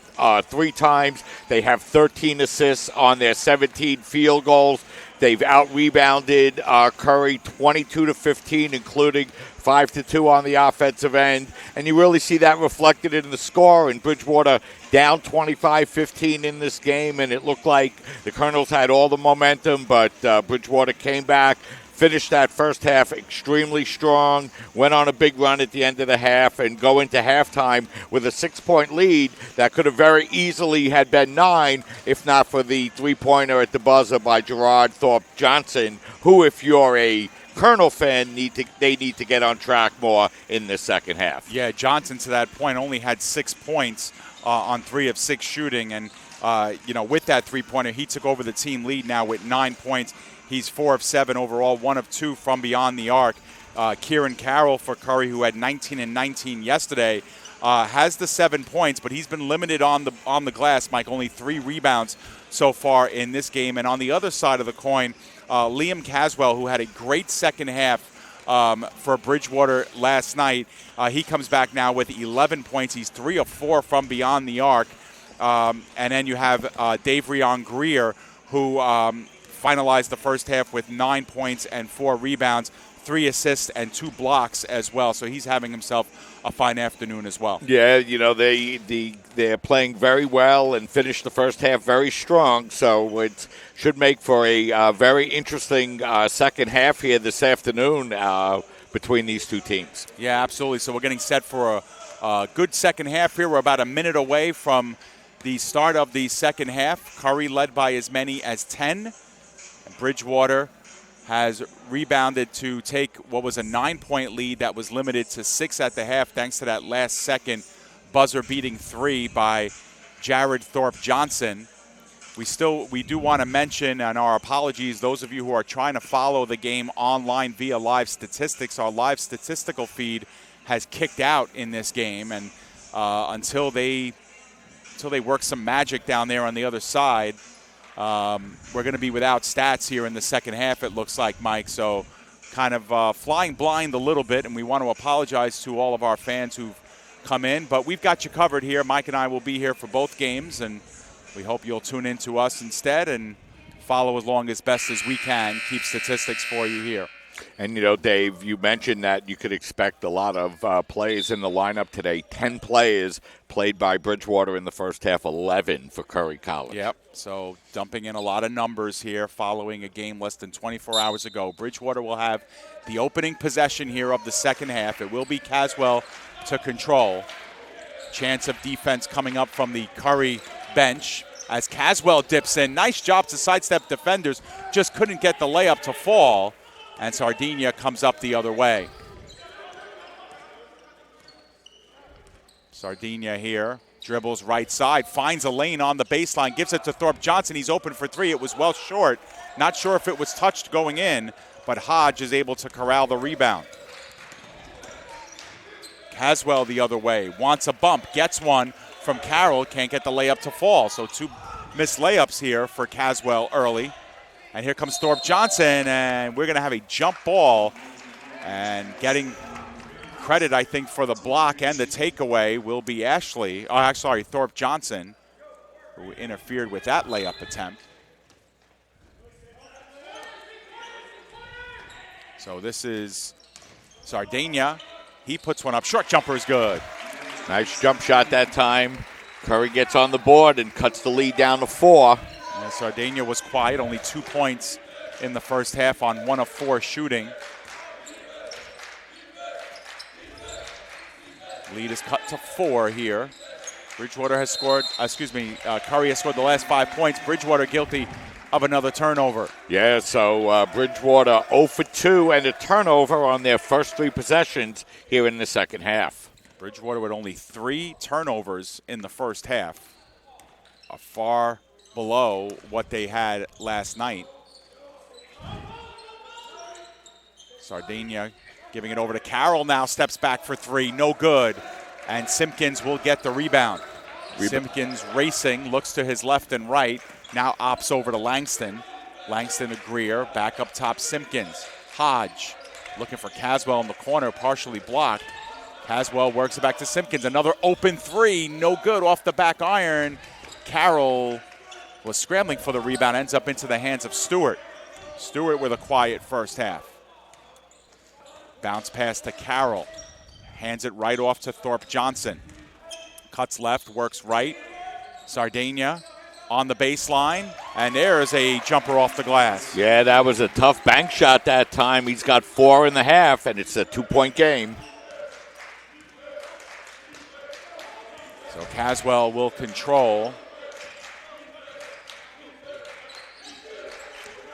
3 times. They have 13 assists on their 17 field goals. They've out-rebounded Curry 22-15, including 5-2 on the offensive end. And you really see that reflected in the score. And Bridgewater down 25-15 in this game. And it looked like the Colonels had all the momentum, but Bridgewater came back, finished that first half extremely strong, went on a big run at the end of the half, and go into halftime with a 6-point lead that could have very easily had been 9 if not for the 3-pointer at the buzzer by Gerard Thorpe Johnson, who, if you're a Colonel fan, they need to get on track more in the second half. Yeah, Johnson to that point only had 6 points on 3 of 6 shooting, and with that 3-pointer, he took over the team lead now with 9 points. He's 4 of 7 overall, 1 of 2 from beyond the arc. Kieran Carroll for Curry, who had 19 and 19 yesterday, has the 7 points, but he's been limited on the glass, Mike. Only 3 rebounds so far in this game. And on the other side of the coin, Liam Caswell, who had a great second half for Bridgewater last night, he comes back now with 11 points. He's 3 of 4 from beyond the arc. And then you have Davrion Greer, who finalized the first half with 9 points and 4 rebounds, 3 assists and 2 blocks as well. So he's having himself a fine afternoon as well. Yeah, they're playing very well and finished the first half very strong. So it should make for a very interesting second half here this afternoon between these two teams. Yeah, absolutely. So we're getting set for a good second half here. We're about a minute away from the start of the second half. Curry led by as many as 10. And Bridgewater has rebounded to take what was a 9-point lead that was limited to 6 at the half thanks to that last second buzzer-beating 3 by Jared Thorpe Johnson. We do want to mention, and our apologies, those of you who are trying to follow the game online via live statistics, our live statistical feed has kicked out in this game, and until they work some magic down there on the other side, we're going to be without stats here in the second half, it looks like, Mike. So kind of flying blind a little bit, and we want to apologize to all of our fans who've come in. But we've got you covered here. Mike and I will be here for both games, and we hope you'll tune in to us instead and follow along as best as we can, keep statistics for you here. And, Dave, you mentioned that you could expect a lot of plays in the lineup today. 10 players played by Bridgewater in the first half, 11 for Curry College. Yep, so dumping in a lot of numbers here following a game less than 24 hours ago. Bridgewater will have the opening possession here of the second half. It will be Caswell to control. Chance of defense coming up from the Curry bench as Caswell dips in. Nice job to sidestep defenders, just couldn't get the layup to fall. And Sardinia comes up the other way. Sardinia here, dribbles right side, finds a lane on the baseline, gives it to Thorpe Johnson. He's open for 3. It was well short. Not sure if it was touched going in, but Hodge is able to corral the rebound. Caswell the other way, wants a bump, gets one from Carroll, can't get the layup to fall. So 2 missed layups here for Caswell early. And here comes Thorpe Johnson, and we're going to have a jump ball. And getting credit, I think, for the block and the takeaway will be Thorpe Johnson, who interfered with that layup attempt. So this is Sardinia. He puts one up. Short jumper is good. Nice jump shot that time. Curry gets on the board and cuts the lead down to 4. And Sardinia was quiet, only 2 points in the first half on 1 of 4 shooting. Lead is cut to 4 here. Curry has scored the last 5 points. Bridgewater guilty of another turnover. Yeah, so Bridgewater 0 for 2 and a turnover on their first 3 possessions here in the second half. Bridgewater with only 3 turnovers in the first half. Far below what they had last night. Sardinia giving it over to Carroll now, steps back for 3, no good. And Simpkins will get the rebound. Simpkins racing, looks to his left and right, now opts over to Langston. Langston to Greer, back up top Simpkins. Hodge looking for Caswell in the corner, partially blocked. Caswell works it back to Simpkins, another open 3, no good off the back iron. Carroll was scrambling for the rebound, ends up into the hands of Stewart. Stewart with a quiet first half. Bounce pass to Carroll. Hands it right off to Thorpe Johnson. Cuts left, works right. Sardinia on the baseline, and there's a jumper off the glass. Yeah, that was a tough bank shot that time. He's got 4 in the half, and it's a 2-point game. So Caswell will control.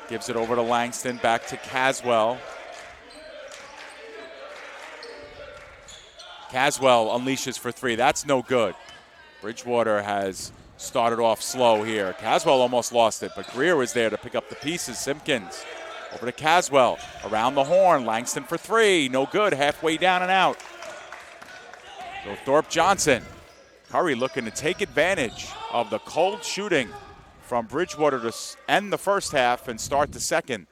Gives it over to Langston, back to Caswell. Caswell unleashes for 3. That's no good. Bridgewater has started off slow here. Caswell almost lost it, but Greer was there to pick up the pieces. Simpkins over to Caswell. Around the horn, Langston for 3. No good, halfway down and out. So Thorpe Johnson. Curry looking to take advantage of the cold shooting from Bridgewater to end the first half and start the second.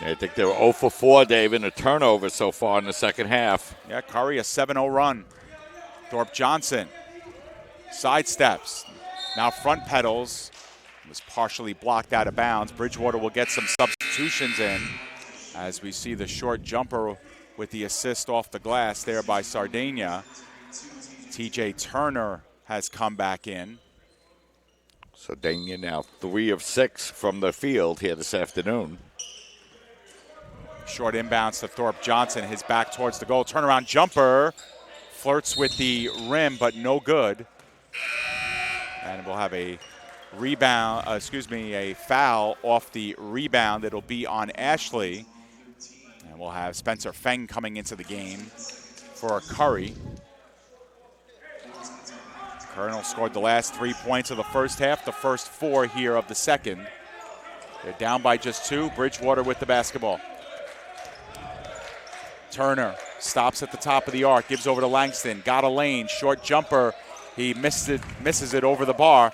I think they were 0 for 4, Dave, in a turnover so far in the second half. Yeah, Curry a 7-0 run. Thorpe Johnson sidesteps. Now front pedals. Was partially blocked out of bounds. Bridgewater will get some substitutions in as we see the short jumper with the assist off the glass there by Sardegna. TJ Turner has come back in. Sardegna now 3 of 6 from the field here this afternoon. Short inbounds to Thorpe Johnson. His back towards the goal. Turnaround jumper. Flirts with the rim, but no good. And we'll have a a foul off the rebound. It'll be on Ashley. And we'll have Spencer Feng coming into the game for Curry. Colonel scored the last 3 points of the first half, the first 4 here of the second. They're down by just 2. Bridgewater with the basketball. Turner stops at the top of the arc, gives over to Langston. Got a lane, short jumper. He misses it over the bar,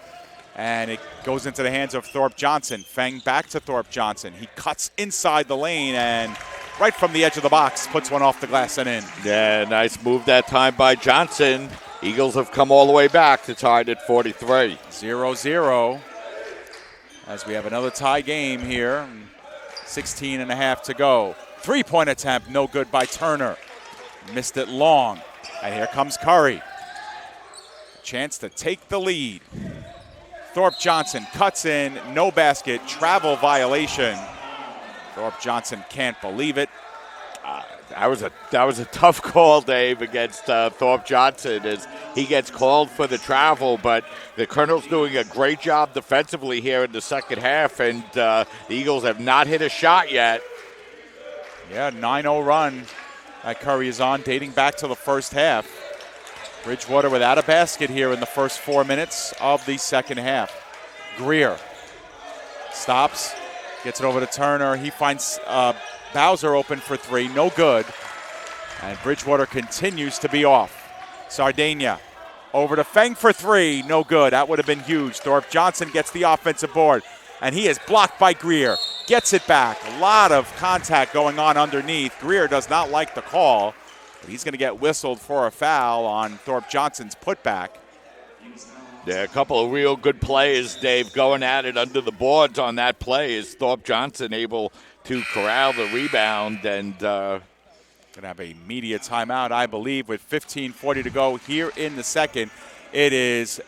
and it goes into the hands of Thorpe Johnson. Feng back to Thorpe Johnson. He cuts inside the lane and right from the edge of the box, puts one off the glass and in. Yeah, nice move that time by Johnson. Eagles have come all the way back to tie it at 43. 0-0 as we have another tie game here. 16 and a half to go. 3-point attempt, no good by Turner. Missed it long. And here comes Curry. Chance to take the lead. Thorpe Johnson cuts in, no basket, travel violation. Thorpe Johnson can't believe it. That was a tough call, Dave, against Thorpe Johnson as he gets called for the travel, but the Colonel's doing a great job defensively here in the second half, and the Eagles have not hit a shot yet. Yeah, 9-0 run that Curry is on, dating back to the first half. Bridgewater without a basket here in the first 4 minutes of the second half. Greer stops, gets it over to Turner. He finds Bowser open for 3, no good. And Bridgewater continues to be off. Sardegna over to Feng for 3, no good. That would have been huge. Thorpe Johnson gets the offensive board, and he is blocked by Greer. Gets it back. A lot of contact going on underneath. Greer does not like the call, but he's going to get whistled for a foul on Thorpe Johnson's putback. Yeah, a couple of real good plays, Dave, going at it under the boards on that play. Is Thorpe Johnson able to corral the rebound and going to have a media timeout, I believe, with 15:40 to go here in the second. It is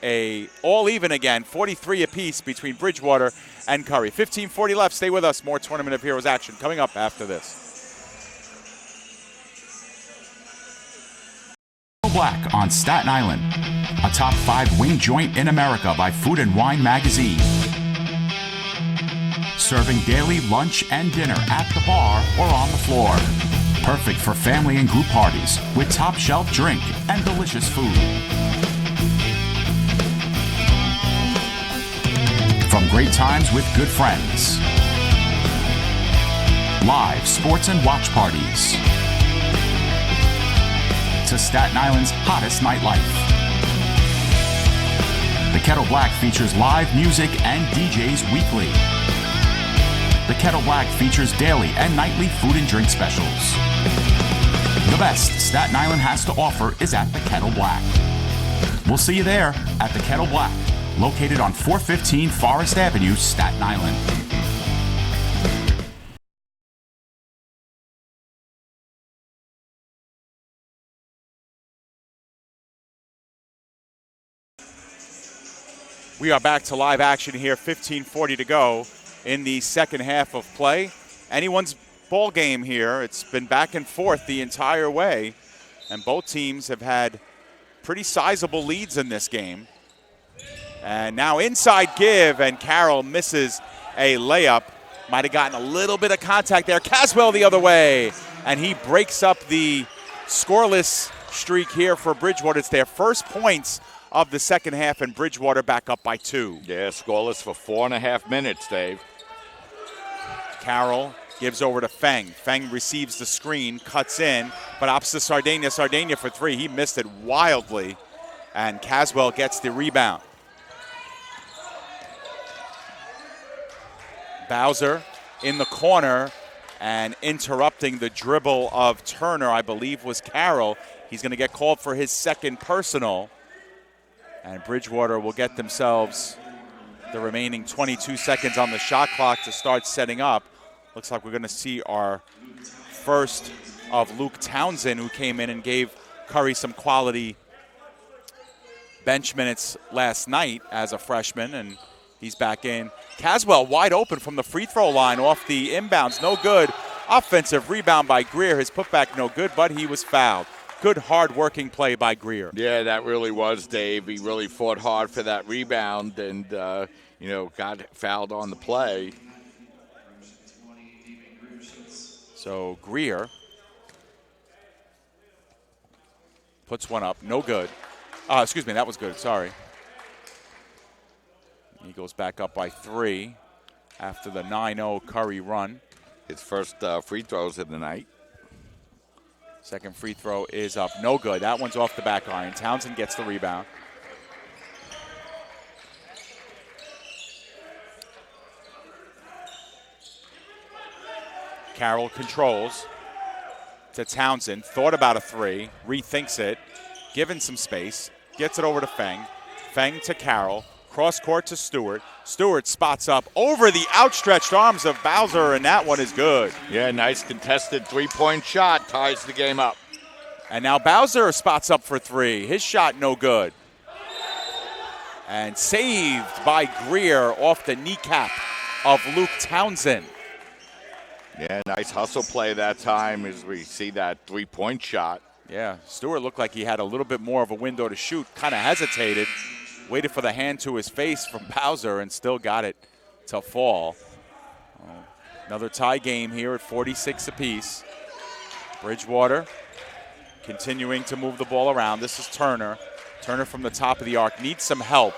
all even again, 43 apiece between Bridgewater and Curry. 15:40 left. Stay with us. More Tournament of Heroes action coming up after this. Black on Staten Island, a top 5 wing joint in America by Food and Wine magazine. Serving daily lunch and dinner at the bar or on the floor. Perfect for family and group parties with top shelf drink and delicious food. From great times with good friends, live sports and watch parties, to Staten Island's hottest nightlife. The Kettle Black features live music and DJs weekly. The Kettle Black features daily and nightly food and drink specials. The best Staten Island has to offer is at the Kettle Black. We'll see you there at the Kettle Black, located on 415 Forest Avenue, Staten Island. We are back to live action here, 15:40 to go in the second half of play. Anyone's ball game here. It's been back and forth the entire way, and both teams have had pretty sizable leads in this game. And now inside give, and Carroll misses a layup. Might have gotten a little bit of contact there. Caswell the other way, and he breaks up the scoreless streak here for Bridgewater. It's their first points of the second half, and Bridgewater back up by 2. Yeah, scoreless for 4.5 minutes, Dave. Carroll Gives over to Feng. Feng receives the screen, cuts in, but opposite Sardania. Sardania for three. He missed it wildly, and Caswell gets the rebound. Bowser in the corner and interrupting the dribble of Turner, I believe was Carroll. He's going to get called for his second personal, and Bridgewater will get themselves the remaining 22 seconds on the shot clock to start setting up. Looks like we're going to see our first of Luke Townsend, who came in and gave Curry some quality bench minutes last night as a freshman, and he's back in. Caswell wide open from the free throw line off the inbounds. No good. Offensive rebound by Greer. His putback no good, but he was fouled. Good hard-working play by Greer. Yeah, that really was, Dave. He really fought hard for that rebound and, got fouled on the play. So Greer puts one up. No good. Excuse me, that was good. Sorry. He goes back up by 3 after the 9-0 Curry run. His first free throws of the night. Second free throw is up. No good. That one's off the back iron. Townsend gets the rebound. Carroll controls to Townsend. Thought about a 3. Rethinks it. Given some space. Gets it over to Feng. Feng to Carroll. Cross court to Stewart. Stewart spots up over the outstretched arms of Bowser, and that one is good. Yeah, nice contested three-point shot. Ties the game up. And now Bowser spots up for 3. His shot no good. And saved by Greer off the kneecap of Luke Townsend. Yeah, nice hustle play that time as we see that three-point shot. Yeah, Stewart looked like he had a little bit more of a window to shoot. Kind of hesitated. Waited for the hand to his face from Bowser and still got it to fall. Another tie game here at 46 apiece. Bridgewater continuing to move the ball around. This is Turner. Turner from the top of the arc needs some help.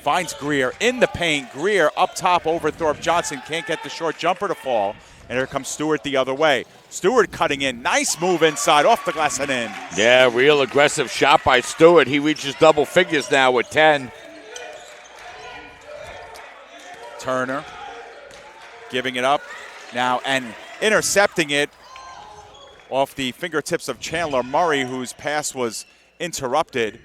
Finds Greer in the paint. Greer up top over Thorpe Johnson. Can't get the short jumper to fall. And here comes Stewart the other way. Stewart cutting in. Nice move inside, off the glass and in. Yeah, real aggressive shot by Stewart. He reaches double figures now with 10. Turner giving it up now and intercepting it off the fingertips of Chandler Murray, whose pass was interrupted.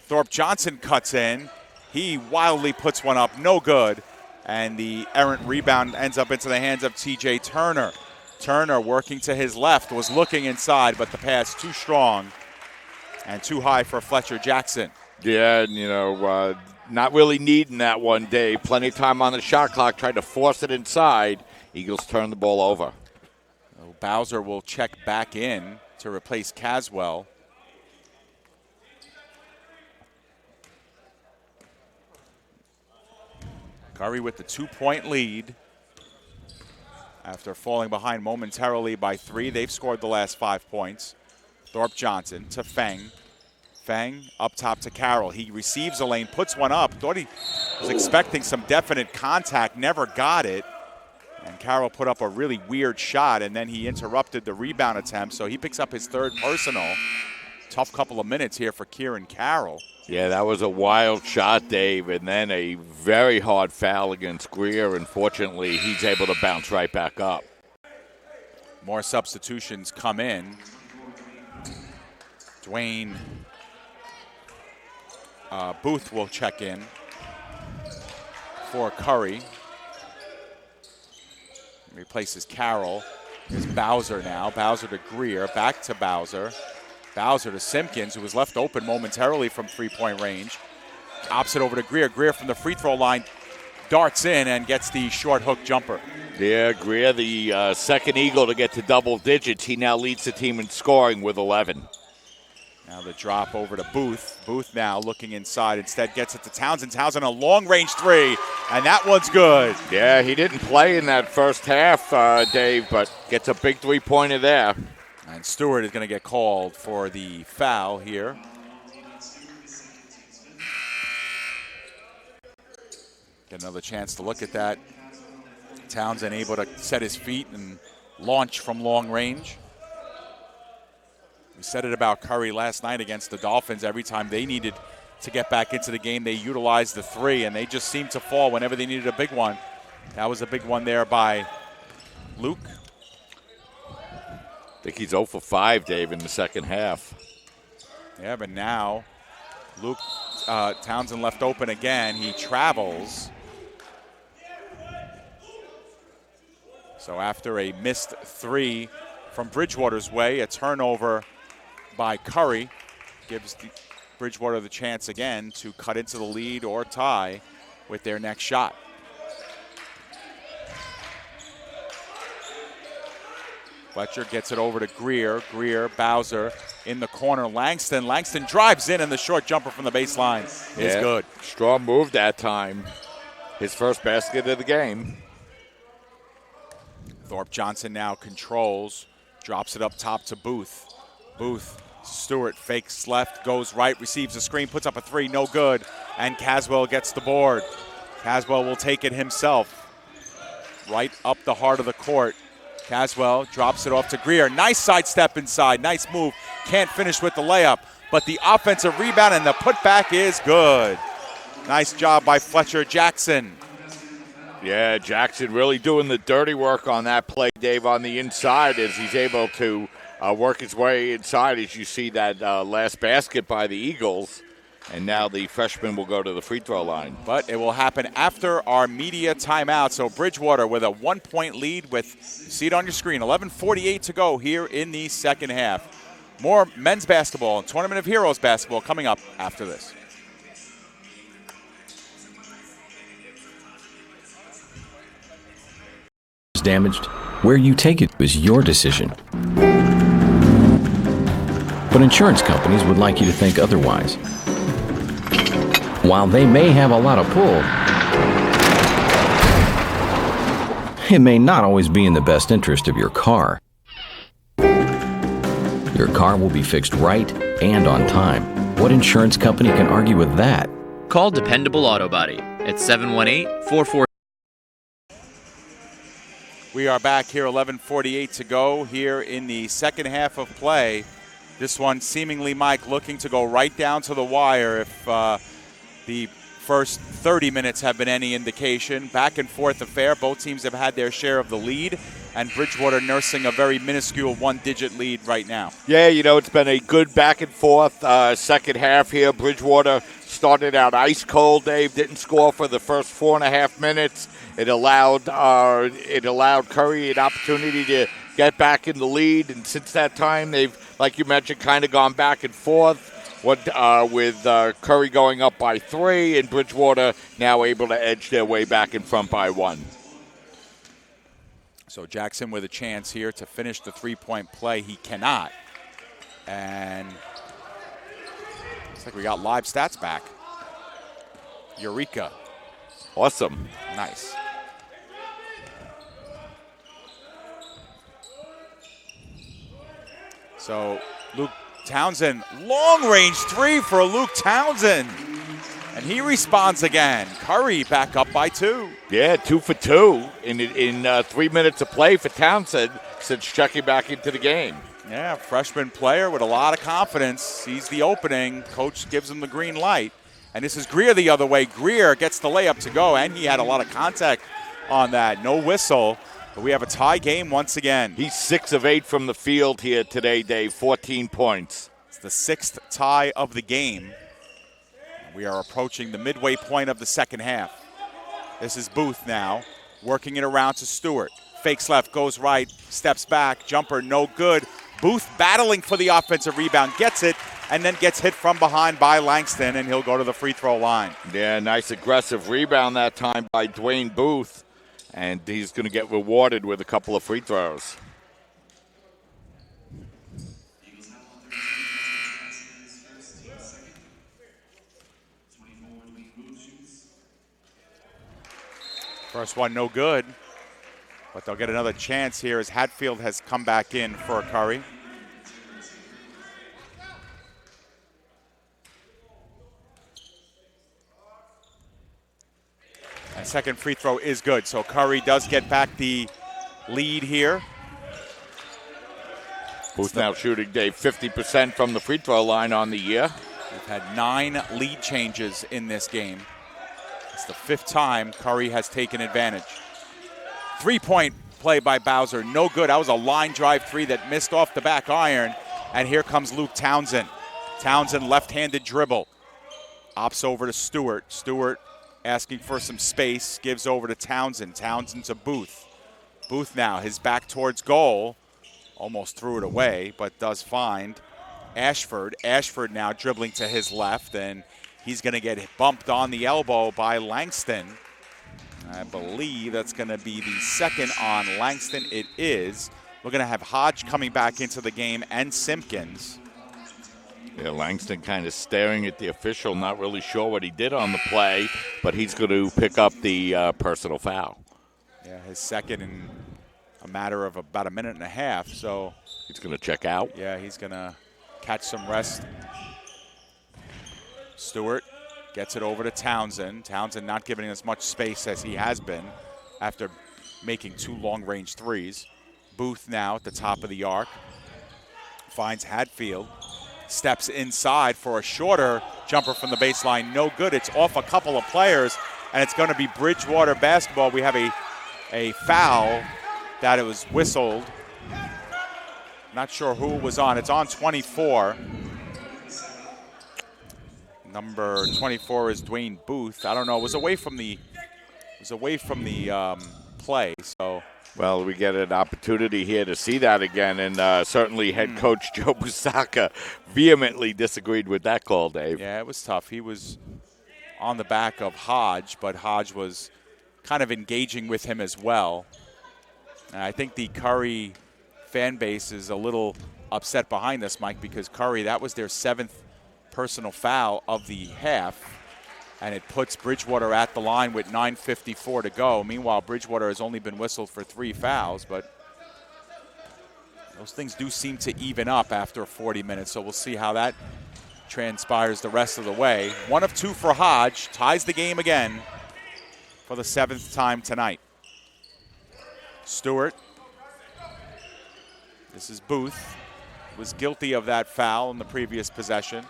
Thorpe Johnson cuts in. He wildly puts one up, no good. And the errant rebound ends up into the hands of T.J. Turner. Turner working to his left, was looking inside, but the pass too strong and too high for Fletcher Jackson. Yeah, not really needing that one, Dave. Plenty of time on the shot clock, tried to force it inside. Eagles turn the ball over. Bowser will check back in to replace Caswell. Curry with the 2-point lead. After falling behind momentarily by 3, they've scored the last 5 points. Thorpe Johnson to Feng. Feng up top to Carroll. He receives a lane, puts one up. Thought he was expecting some definite contact, never got it. And Carroll put up a really weird shot, and then he interrupted the rebound attempt, so he picks up his 3rd personal. Tough couple of minutes here for Kieran Carroll. Yeah, that was a wild shot, Dave, and then a very hard foul against Greer. Unfortunately, he's able to bounce right back up. More substitutions come in. Dwayne Booth will check in for Curry. Replaces Carroll. Here's Bowser now. Bowser to Greer. Back to Bowser. Bowser to Simpkins, who was left open momentarily from 3-point range. Opposite over to Greer. Greer from the free throw line darts in and gets the short hook jumper. Yeah, Greer, the second Eagle to get to double digits. He now leads the team in scoring with 11. Now the drop over to Booth. Booth now looking inside. Instead gets it to Townsend. Townsend a long-range 3, and that one's good. Yeah, he didn't play in that first half, Dave, but gets a big three-pointer there. And Stewart is going to get called for the foul here. Get another chance to look at that Townsend able to set his feet and launch from long range. We said it about Curry last night against the Dolphins. Every time they needed to get back into the game, they utilized the three, and they just seemed to fall whenever they needed a big one. That was a big one there by Luke. I think he's 0 for 5, Dave, in the second half. Yeah, but now Luke Townsend left open again. He travels. So after a missed three from Bridgewater's way, a turnover by Curry gives Bridgewater the chance again to cut into the lead or tie with their next shot. Fletcher gets it over to Greer. Greer, Bowser in the corner. Langston drives in, and the short jumper from the baseline is good. Strong move that time. His first basket of the game. Thorpe Johnson now controls, drops it up top to Booth. Booth, Stewart fakes left, goes right, receives a screen, puts up a three, no good, and Caswell gets the board. Caswell will take it himself. Right up the heart of the court. Caswell drops it off to Greer. Nice sidestep inside, nice move. Can't finish with the layup, but the offensive rebound and the putback is good. Nice job by Fletcher Jackson. Yeah, Jackson really doing the dirty work on that play, Dave, on the inside as he's able to work his way inside as you see that last basket by the Eagles. And now the freshman will go to the free throw line. But it will happen after our media timeout. So Bridgewater with a 1-point lead with, you see it on your screen, 11:48 to go here in the second half. More men's basketball and Tournament of Heroes basketball coming up after this. Damaged, where you take it is your decision. But insurance companies would like you to think otherwise. While they may have a lot of pull, it may not always be in the best interest of your car. Your car will be fixed right and on time. What insurance company can argue with that? Call Dependable Auto Body at 718-44. We are back here, 11:48 to go here in the second half of play. This one seemingly, Mike, looking to go right down to the wire if the first 30 minutes have been any indication. Back and forth affair. Both teams have had their share of the lead, and Bridgewater nursing a very minuscule one-digit lead right now. Yeah, you know, it's been a good back and forth second half here. Bridgewater started out ice cold, Dave. Didn't score for the first 4.5 minutes. It allowed Curry an opportunity to get back in the lead, and since that time, they've, like you mentioned, kind of gone back and forth. With Curry going up by 3 and Bridgewater now able to edge their way back in front by 1. So Jackson with a chance here to finish the three-point play. He cannot. And looks like we got live stats back. Eureka. Awesome. Nice. So Luke Townsend, long-range three for Luke Townsend. And he responds again. Curry back up by 2. Yeah, 2 for 2 in 3 minutes of play for Townsend since checking back into the game. Yeah, freshman player with a lot of confidence. Sees the opening. Coach gives him the green light. And this is Greer the other way. Greer gets the layup to go, and he had a lot of contact on that. No whistle. But we have a tie game once again. He's 6 of 8 from the field here today, Dave. 14 points. It's the 6th tie of the game. We are approaching the midway point of the second half. This is Booth now, working it around to Stewart. Fakes left, goes right, steps back, jumper no good. Booth battling for the offensive rebound, gets it, and then gets hit from behind by Langston, and he'll go to the free throw line. Yeah, nice aggressive rebound that time by Dwayne Booth. And he's going to get rewarded with a couple of free throws. First one no good, but they'll get another chance here as Hatfield has come back in for Curry. That second free throw is good, so Curry does get back the lead here. Booth now shooting, Dave, 50% from the free throw line on the year. We've had 9 lead changes in this game. It's the 5th time Curry has taken advantage. 3-point play by Bowser, no good. That was a line drive 3 that missed off the back iron. And here comes Luke Townsend. Townsend left-handed dribble. Opts over to Stewart. Stewart asking for some space, gives over to Townsend. Townsend to Booth. Booth now, his back towards goal. Almost threw it away, but does find Ashford. Ashford now dribbling to his left, and he's going to get bumped on the elbow by Langston. I believe that's going to be the second on Langston. It is. We're going to have Hodge coming back into the game and Simpkins. Yeah, Langston kind of staring at the official, not really sure what he did on the play, but he's going to pick up the personal foul. Yeah, his second in a matter of about a minute and a half, so. He's going to check out. Yeah, he's going to catch some rest. Stewart gets it over to Townsend. Townsend not giving as much space as he has been after making 2 long-range threes. Booth now at the top of the arc. Finds Hadfield. Steps inside for a shorter jumper from the baseline. No good. It's off a couple of players, and it's going to be Bridgewater basketball. We have a foul that it was whistled. Not sure who it was on. It's on 24. Number 24 is Dwayne Booth. I don't know. It was away from the play. So. Well, we get an opportunity here to see that again, and certainly head coach Joe Busacca vehemently disagreed with that call, Dave. Yeah, it was tough. He was on the back of Hodge, but Hodge was kind of engaging with him as well. And I think the Curry fan base is a little upset behind this, Mike, because Curry, that was their 7th personal foul of the half, and it puts Bridgewater at the line with 9:54 to go. Meanwhile, Bridgewater has only been whistled for 3 fouls, but those things do seem to even up after 40 minutes, so we'll see how that transpires the rest of the way. 1 of 2 for Hodge, ties the game again for the 7th time tonight. Stewart. This is Booth. Was guilty of that foul in the previous possession.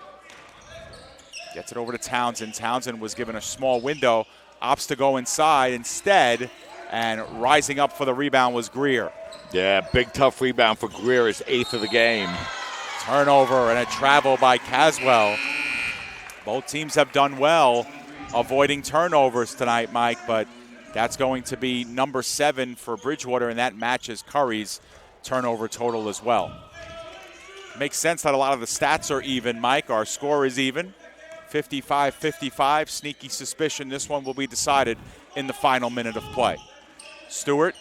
Gets it over to Townsend. Townsend was given a small window. Opts to go inside instead. And rising up for the rebound was Greer. Yeah, big tough rebound for Greer, his 8th of the game. Turnover and a travel by Caswell. Both teams have done well avoiding turnovers tonight, Mike, but that's going to be number 7 for Bridgewater, and that matches Curry's turnover total as well. Makes sense that a lot of the stats are even, Mike. Our score is even. 55-55. Sneaky suspicion this one will be decided in the final minute of play. Stewart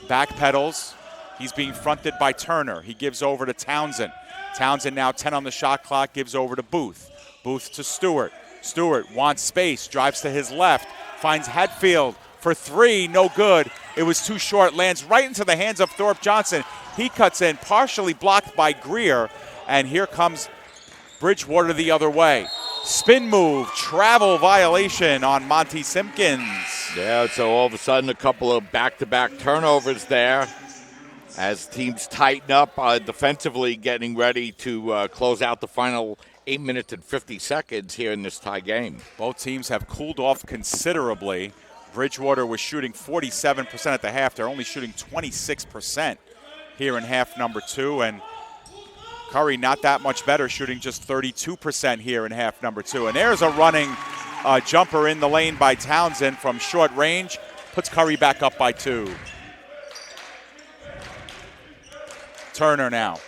backpedals. He's being fronted by Turner. He gives over to Townsend. Townsend now 10 on the shot clock, gives over to Booth. Booth to Stewart. Stewart wants space, drives to his left, finds Hadfield for 3, no good. It was too short, lands right into the hands of Thorpe Johnson. He cuts in, partially blocked by Greer, and here comes Bridgewater the other way. Spin move, travel violation on Monty Simpkins. Yeah, so all of a sudden a couple of back-to-back turnovers there as teams tighten up defensively, getting ready to close out the final 8 minutes and 50 seconds here in this tie game. Both teams have cooled off considerably. Bridgewater was shooting 47% at the half. They're only shooting 26% here in half number 2. And Curry not that much better, shooting just 32% here in half number 2. And there's a running jumper in the lane by Townsend from short range. Puts Curry back up by 2. Turner now.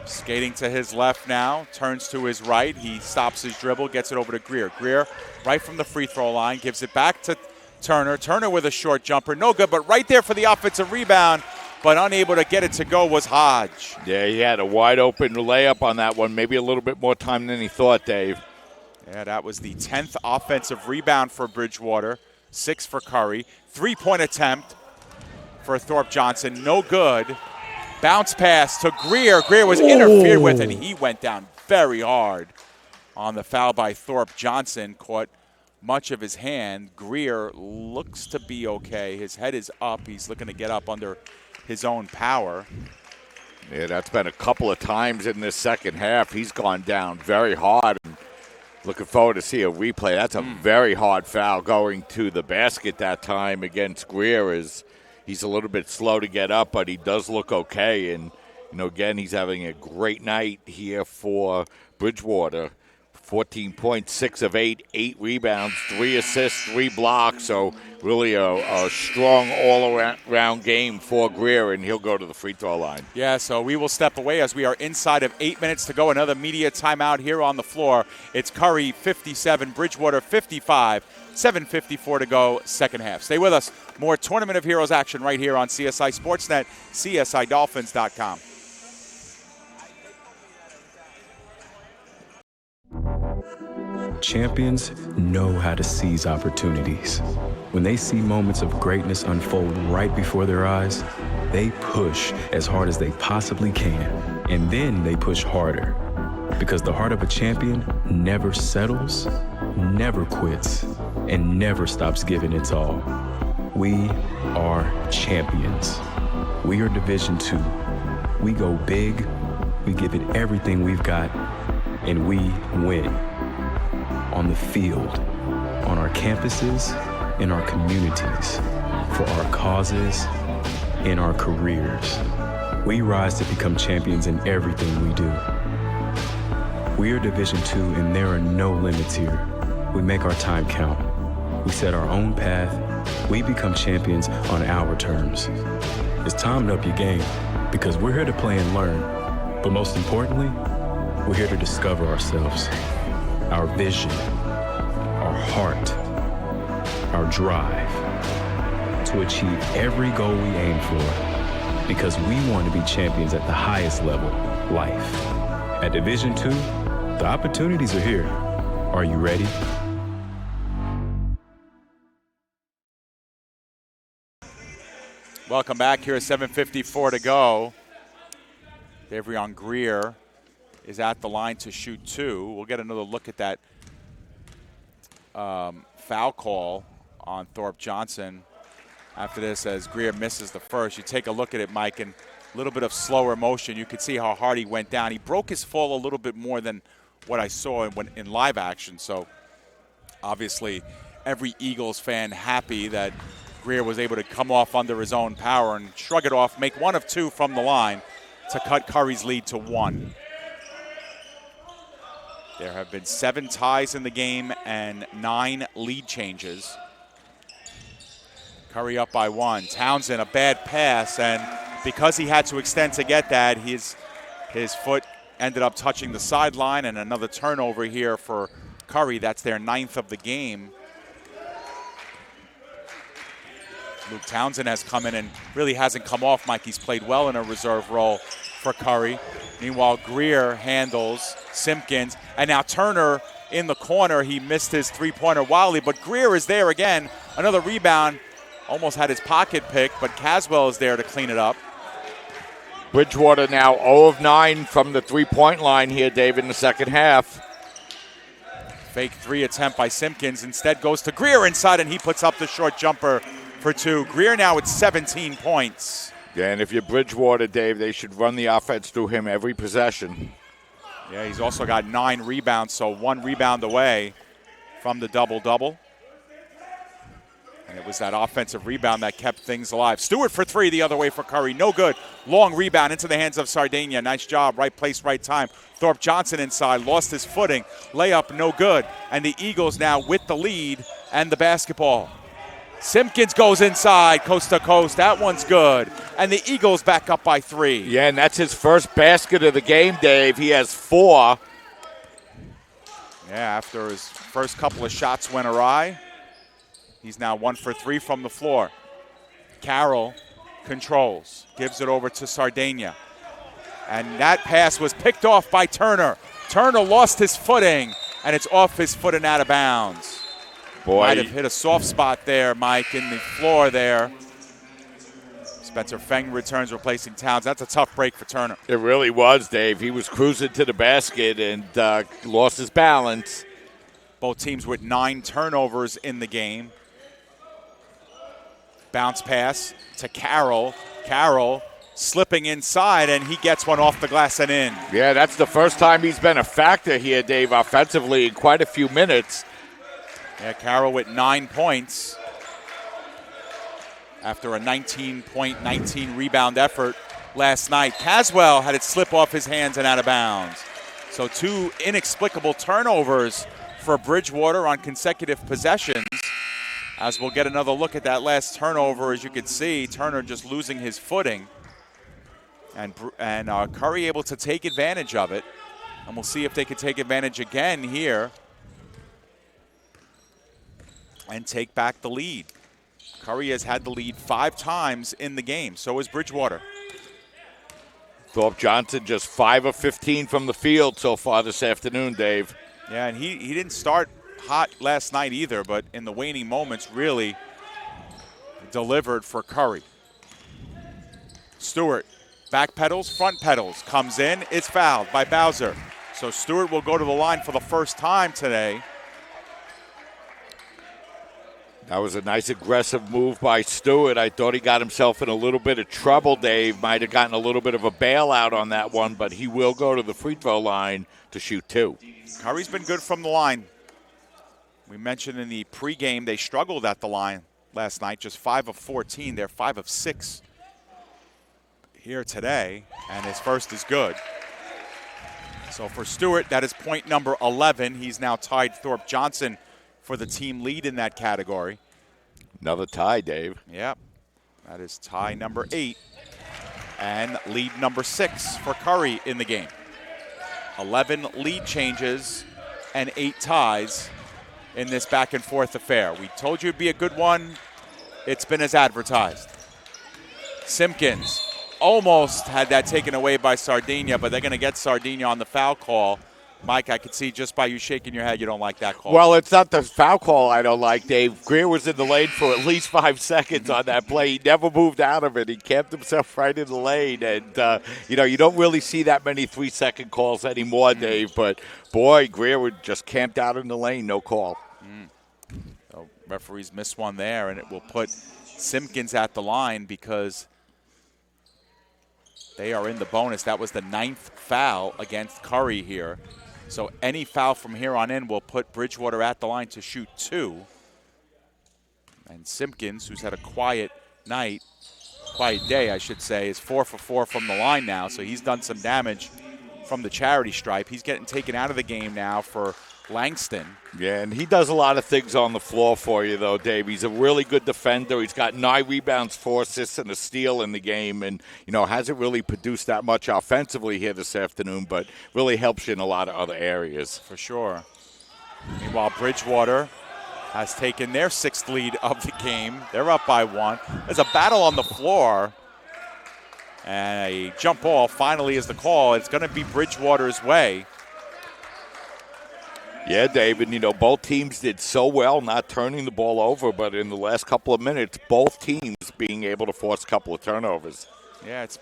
Skating to his left now, turns to his right. He stops his dribble, gets it over to Greer. Greer right from the free throw line, gives it back to Turner. Turner with a short jumper, no good, but right there for the offensive rebound, but unable to get it to go was Hodge. Yeah, he had a wide open layup on that one, maybe a little bit more time than he thought, Dave. Yeah, that was the 10th offensive rebound for Bridgewater, 6 for Curry. 3-point attempt for Thorpe Johnson, no good. Bounce pass to Greer. Greer was interfered with, and he went down very hard on the foul by Thorpe Johnson. Caught much of his hand. Greer looks to be okay. His head is up. He's looking to get up under his own power. Yeah, that's been a couple of times in this second half. He's gone down very hard. Looking forward to see a replay. That's a very hard foul going to the basket that time against Greer. He's a little bit slow to get up, but he does look okay. And, again, he's having a great night here for Bridgewater. 14 points, 6 of 8, 8 rebounds, 3 assists, 3 blocks. So really a strong all-around game for Greer, and he'll go to the free throw line. Yeah, so we will step away as we are inside of 8 minutes to go. Another media timeout here on the floor. It's Curry 57, Bridgewater 55, 7:54 to go, second half. Stay with us. More Tournament of Heroes action right here on CSI Sportsnet, CSIDolphins.com. Champions know how to seize opportunities. When they see moments of greatness unfold right before their eyes, they push as hard as they possibly can, and then they push harder. Because the heart of a champion never settles, never quits, and never stops giving its all. We are champions. We are Division II. We go big, we give it everything we've got, and we win. On the field, on our campuses, in our communities, for our causes, in our careers. We rise to become champions in everything we do. We are Division II, and there are no limits here. We make our time count. We set our own path. We become champions on our terms. It's time to up your game, because we're here to play and learn. But most importantly, we're here to discover ourselves. Our vision, our heart, our drive to achieve every goal we aim for, because we want to be champions at the highest level, life. At Division II, the opportunities are here. Are you ready? Welcome back. Here is 7:54 to go. Davrion Greer is at the line to shoot 2. We'll get another look at that foul call on Thorpe Johnson after this as Greer misses the first. You take a look at it, Mike, and a little bit of slower motion. You could see how hard he went down. He broke his fall a little bit more than what I saw in live action. So obviously every Eagles fan happy that Greer was able to come off under his own power and shrug it off, make 1 of 2 from the line to cut Curry's lead to 1. There have been 7 ties in the game and 9 lead changes. Curry up by 1. Townsend, a bad pass, and because he had to extend to get that, his foot ended up touching the sideline, and another turnover here for Curry. That's their 9th of the game. Luke Townsend has come in and really hasn't come off, Mike. He's played well in a reserve role for Curry. Meanwhile, Greer handles Simpkins. And now Turner in the corner. He missed his three-pointer wildly, but Greer is there again. Another rebound. Almost had his pocket picked, but Caswell is there to clean it up. Bridgewater now 0 of 9 from the three-point line here, Dave, in the second half. Fake 3 attempt by Simpkins. Instead goes to Greer inside, and he puts up the short jumper for 2. Greer now at 17 points. Yeah, and if you're Bridgewater, Dave, they should run the offense through him every possession. Yeah, he's also got 9 rebounds, so 1 rebound away from the double-double. And it was that offensive rebound that kept things alive. Stewart for 3 the other way for Curry. No good. Long rebound into the hands of Sardania. Nice job. Right place, right time. Thorpe Johnson inside. Lost his footing. Layup no good. And the Eagles now with the lead and the basketball. Simpkins goes inside, coast to coast. That one's good. And the Eagles back up by 3. Yeah, and that's his first basket of the game, Dave. He has 4. Yeah, after his first couple of shots went awry, he's now 1 for 3 from the floor. Carroll controls, gives it over to Sardania. And that pass was picked off by Turner. Turner lost his footing, and it's off his foot and out of bounds. Boy. Might have hit a soft spot there, Mike, in the floor there. Spencer Feng returns, replacing Towns. That's a tough break for Turner. It really was, Dave. He was cruising to the basket and lost his balance. Both teams with 9 turnovers in the game. Bounce pass to Carroll. Carroll slipping inside, and he gets one off the glass and in. Yeah, that's the first time he's been a factor here, Dave, offensively in quite a few minutes. Yeah, Carroll with 9 points after a 19-point, 19-rebound effort last night. Caswell had it slip off his hands and out of bounds. So 2 inexplicable turnovers for Bridgewater on consecutive possessions. As we'll get another look at that last turnover, as you can see, Turner just losing his footing. And Curry able to take advantage of it. And we'll see if they can take advantage again here and take back the lead. Curry has had the lead 5 times in the game. So is Bridgewater. Thorpe Johnson just 5 of 15 from the field so far this afternoon, Dave. Yeah, and he didn't start hot last night either, but in the waning moments really delivered for Curry. Stewart back pedals, front pedals, comes in, it's fouled by Bowser. So Stewart will go to the line for the first time today. That was a nice aggressive move by Stewart. I thought he got himself in a little bit of trouble, Dave. Might have gotten a little bit of a bailout on that one, but he will go to the free throw line to shoot 2. Curry's been good from the line. We mentioned in the pregame they struggled at the line last night, just 5 of 14. They're 5 of 6 here today, and his first is good. So for Stewart, that is point number 11. He's now tied Thorpe Johnson for the team lead in that category. Another tie, Dave. Yep. That is tie number 8 and lead number 6 for Curry in the game. 11 lead changes and 8 ties in this back and forth affair. We told you it'd be a good one. It's been as advertised. Simpkins almost had that taken away by Sardinia, but they're going to get Sardinia on the foul call. Mike, I could see just by you shaking your head you don't like that call. Well, it's not the foul call I don't like, Dave. Greer was in the lane for at least 5 seconds on that play. He never moved out of it. He kept himself right in the lane. And, you don't really see that many 3-second calls anymore, Dave. But, boy, Greer would just camped out in the lane, no call. So referees missed one there, and it will put Simpkins at the line because they are in the bonus. That was the 9th foul against Curry here. So any foul from here on in will put Bridgewater at the line to shoot 2. And Simpkins, who's had a quiet day, I should say, is 4 for 4 from the line now. So he's done some damage from the charity stripe. He's getting taken out of the game now for Langston. Yeah, and he does a lot of things on the floor for you, though, Dave. He's a really good defender. He's got 9 rebounds, 4 assists, and a steal in the game. And, hasn't really produced that much offensively here this afternoon, but really helps you in a lot of other areas. For sure. Meanwhile, Bridgewater has taken their 6th lead of the game. They're up by 1. There's a battle on the floor. And a jump ball finally is the call. It's going to be Bridgewater's way. Yeah, David, both teams did so well not turning the ball over, but in the last couple of minutes, both teams being able to force a couple of turnovers. Yeah, it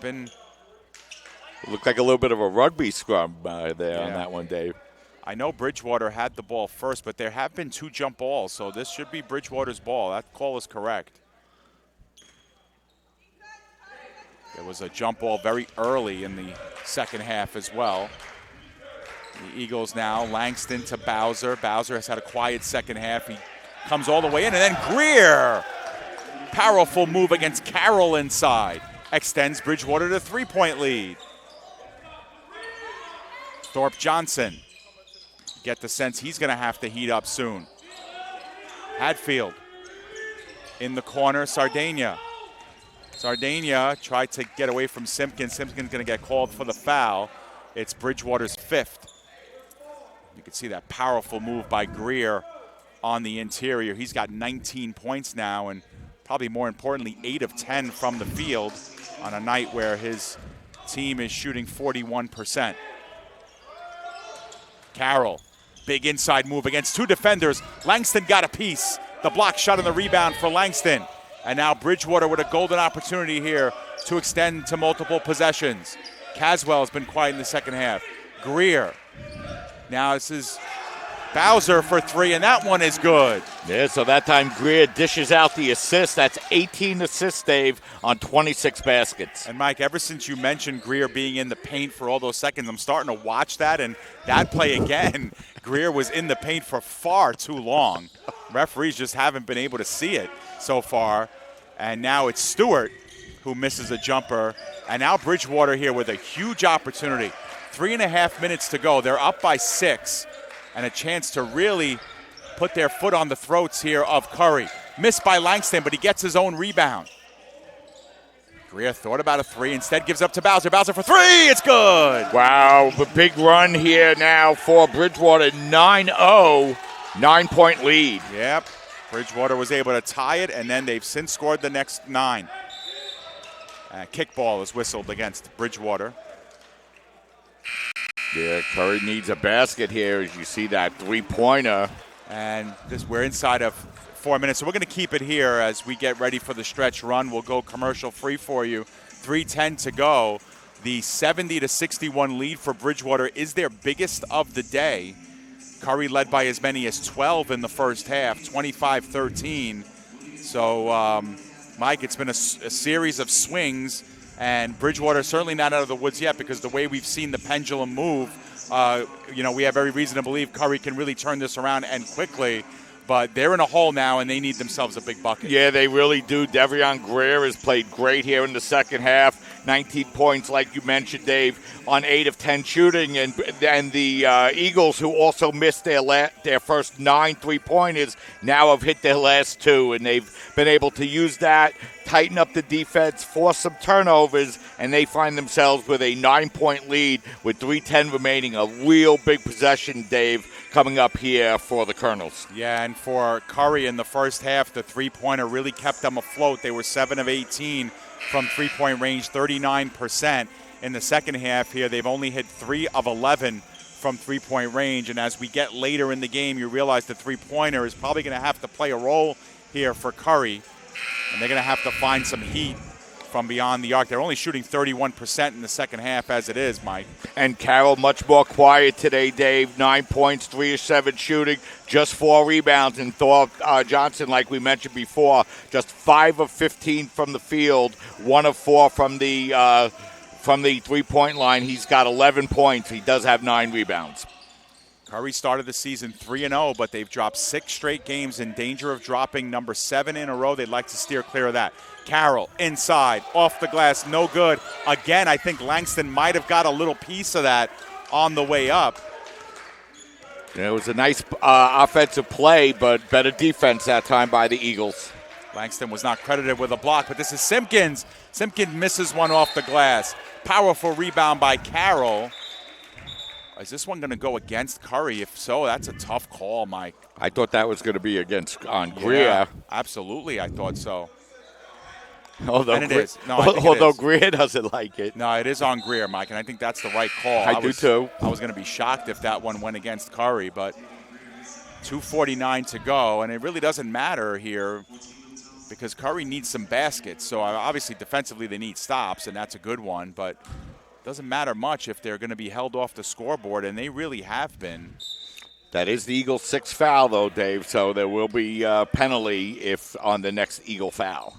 looked like a little bit of a rugby scrum there on that one, Dave. I know Bridgewater had the ball first, but there have been 2 jump balls, so this should be Bridgewater's ball. That call is correct. There was a jump ball very early in the second half as well. The Eagles now, Langston to Bowser. Bowser has had a quiet second half. He comes all the way in, and then Greer. Powerful move against Carroll inside. Extends Bridgewater to 3-point lead. Thorpe Johnson. Get the sense he's going to have to heat up soon. Hadfield in the corner, Sardinia. Sardinia tried to get away from Simpkins. Simpkins going to get called for the foul. It's Bridgewater's 5th. You can see that powerful move by Greer on the interior. He's got 19 points now, and probably more importantly, 8 of 10 from the field on a night where his team is shooting 41%. Carroll, big inside move against 2 defenders. Langston got a piece. The block shot and the rebound for Langston. And now Bridgewater with a golden opportunity here to extend to multiple possessions. Caswell has been quiet in the second half. Greer. Now this is Bowser for 3, and that one is good. Yeah, so that time Greer dishes out the assist. That's 18 assists, Dave, on 26 baskets. And, Mike, ever since you mentioned Greer being in the paint for all those seconds, I'm starting to watch that, and that play again, Greer was in the paint for far too long. Referees just haven't been able to see it so far. And now it's Stewart who misses a jumper. And now Bridgewater here with a huge opportunity. 3.5 minutes to go. They're up by 6. And a chance to really put their foot on the throats here of Curry. Missed by Langston, but he gets his own rebound. Greer thought about a 3, instead gives up to Bowser. Bowser for 3, it's good! Wow, the big run here now for Bridgewater, 9-0, 9-point lead. Yep, Bridgewater was able to tie it, and then they've since scored the next 9. Kickball is whistled against Bridgewater. Yeah, Curry needs a basket here as you see that three-pointer. And we're inside of 4 minutes, so we're going to keep it here as we get ready for the stretch run. We'll go commercial free for you. 3:10 to go. The 70-61 lead for Bridgewater is their biggest of the day. Curry led by as many as 12 in the first half, 25-13. So, Mike, it's been a series of swings. And Bridgewater certainly not out of the woods yet, because the way we've seen the pendulum move, we have every reason to believe Curry can really turn this around and quickly. But they're in a hole now, and they need themselves a big bucket. Yeah, they really do. De'Vion Greer has played great here in the second half. 19 points, like you mentioned, Dave, on 8 of 10 shooting. And the Eagles, who also missed their first 9 3-pointers, now have hit their last 2. And they've been able to use that, tighten up the defense, force some turnovers, and they find themselves with a 9-point lead with 3:10 remaining. A real big possession, Dave, coming up here for the Colonels. Yeah, and for Curry in the first half, the three-pointer really kept them afloat. They were 7 of 18 from three-point range, 39%. In the second half here, they've only hit 3 of 11 from three-point range. And as we get later in the game, you realize the three-pointer is probably going to have to play a role here for Curry. And they're going to have to find some heat from beyond the arc. They're only shooting 31% in the second half as it is, Mike. And Carroll much more quiet today, Dave. 9 points, 3 of 7 shooting, just 4 rebounds. And Thorpe Johnson, like we mentioned before, just 5 of 15 from the field, 1 of 4 from the three-point line. He's got 11 points. He does have 9 rebounds. Curry started the season 3-0, but they've dropped 6 straight games, in danger of dropping number 7 in a row. They'd like to steer clear of that. Carroll inside, off the glass, no good. Again, I think Langston might have got a little piece of that on the way up. Yeah, it was a nice offensive play, but better defense that time by the Eagles. Langston was not credited with a block, but this is Simpkins. Simpkins misses one off the glass. Powerful rebound by Carroll. Is this one going to go against Curry? If so, that's a tough call, Mike. I thought that was going to be on Greer. Yeah, absolutely, I thought so. Although and it is. No, I think although it is. Greer doesn't like it. No, it is on Greer, Mike, and I think that's the right call. I do too. I was going to be shocked if that one went against Curry, but 2:49 to go, and it really doesn't matter here because Curry needs some baskets. So obviously defensively they need stops, and that's a good one, but it doesn't matter much if they're going to be held off the scoreboard, and they really have been. That is the Eagles' 6th foul, though, Dave, so there will be a penalty if on the next Eagle foul.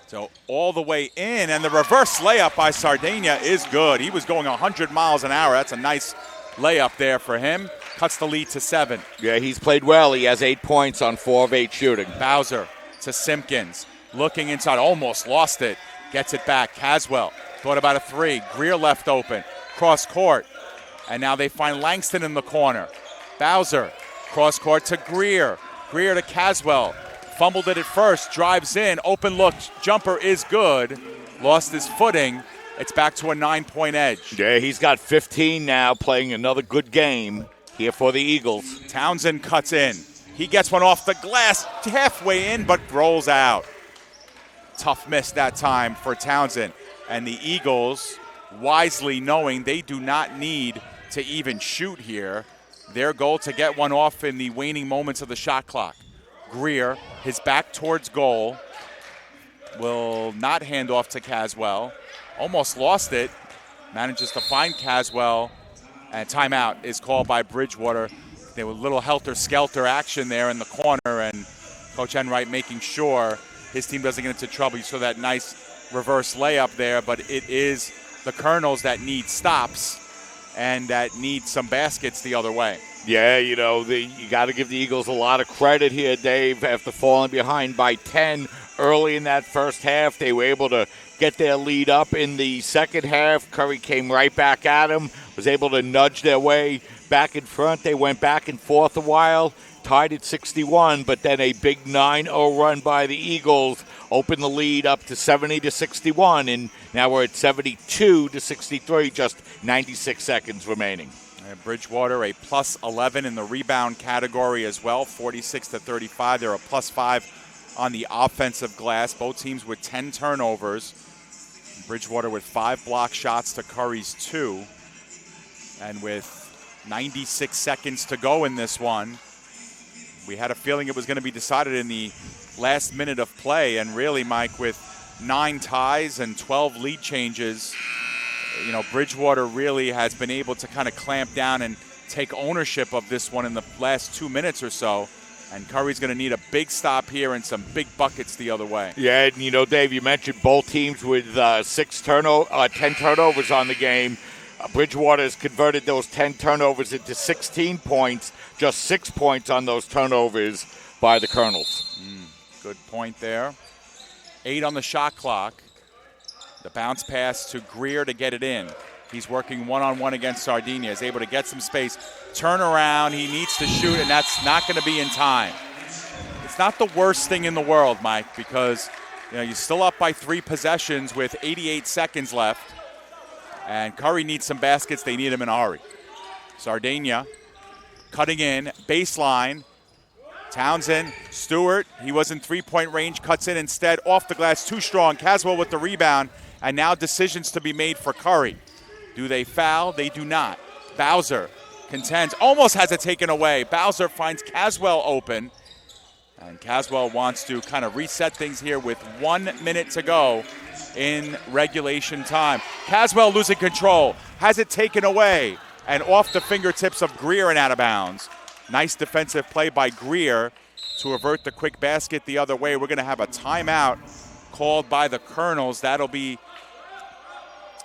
So all the way in, and the reverse layup by Sardegna is good. He was going 100 miles an hour. That's a nice layup there for him. Cuts the lead to 7. Yeah, he's played well. He has 8 points on 4 of 8 shooting. Bowser to Simpkins. Looking inside, almost lost it. Gets it back. Caswell thought about a 3. Greer left open. Cross court. And now they find Langston in the corner. Bowser, cross court to Greer. Greer to Caswell. Fumbled it at first, drives in, open look, jumper is good. Lost his footing. It's back to a 9-point edge. Yeah, he's got 15 now, playing another good game here for the Eagles. Townsend cuts in. He gets one off the glass, halfway in, but rolls out. Tough miss that time for Townsend. And the Eagles, wisely knowing they do not need to even shoot here, their goal to get one off in the waning moments of the shot clock. Greer, his back towards goal, will not hand off to Caswell. Almost lost it. Manages to find Caswell And timeout is called by Bridgewater. There was a little helter-skelter action there in the corner, and Coach Enright making sure his team doesn't get into trouble. You saw that nice reverse layup there, but it is the Colonels that need stops and that need some baskets the other way. Yeah, you got to give the Eagles a lot of credit here, Dave. After falling behind by 10 early in that first half, they were able to get their lead up in the second half. Curry came right back at them, was able to nudge their way back in front. They went back and forth a while, tied at 61, but then a big 9-0 run by the Eagles opened the lead up to 70-61, and now we're at 72-63, just 96 seconds remaining. And Bridgewater a plus 11 in the rebound category as well, 46-35. They're a plus 5 on the offensive glass. Both teams with 10 turnovers. Bridgewater with 5 block shots to Curry's 2. And with 96 seconds to go in this one, we had a feeling it was going to be decided in the last minute of play. And really, Mike, with 9 ties and 12 lead changes, Bridgewater really has been able to kind of clamp down and take ownership of this one in the last 2 minutes or so. And Curry's going to need a big stop here and some big buckets the other way. Yeah, and Dave, you mentioned both teams with 10 turnovers on the game. Bridgewater has converted those 10 turnovers into 16 points, just 6 points on those turnovers by the Colonels. Good point there. 8 on the shot clock. The bounce pass to Greer to get it in. He's working one-on-one against Sardinia. He's able to get some space, turn around. He needs to shoot, and that's not going to be in time. It's not the worst thing in the world, Mike, because you're still up by 3 possessions with 88 seconds left. And Curry needs some baskets. They need him in a hurry. Sardinia cutting in, baseline. Townsend, Stewart, he was in 3-point range, cuts in instead, off the glass, too strong. Caswell with the rebound, and now decisions to be made for Curry. Do they foul? They do not. Bowser contends, almost has it taken away. Bowser finds Caswell open, and Caswell wants to kind of reset things here with 1 minute to go in regulation time. Caswell losing control, has it taken away, and off the fingertips of Greer and out of bounds. Nice defensive play by Greer to avert the quick basket the other way. We're going to have a timeout called by the Colonels. That'll be,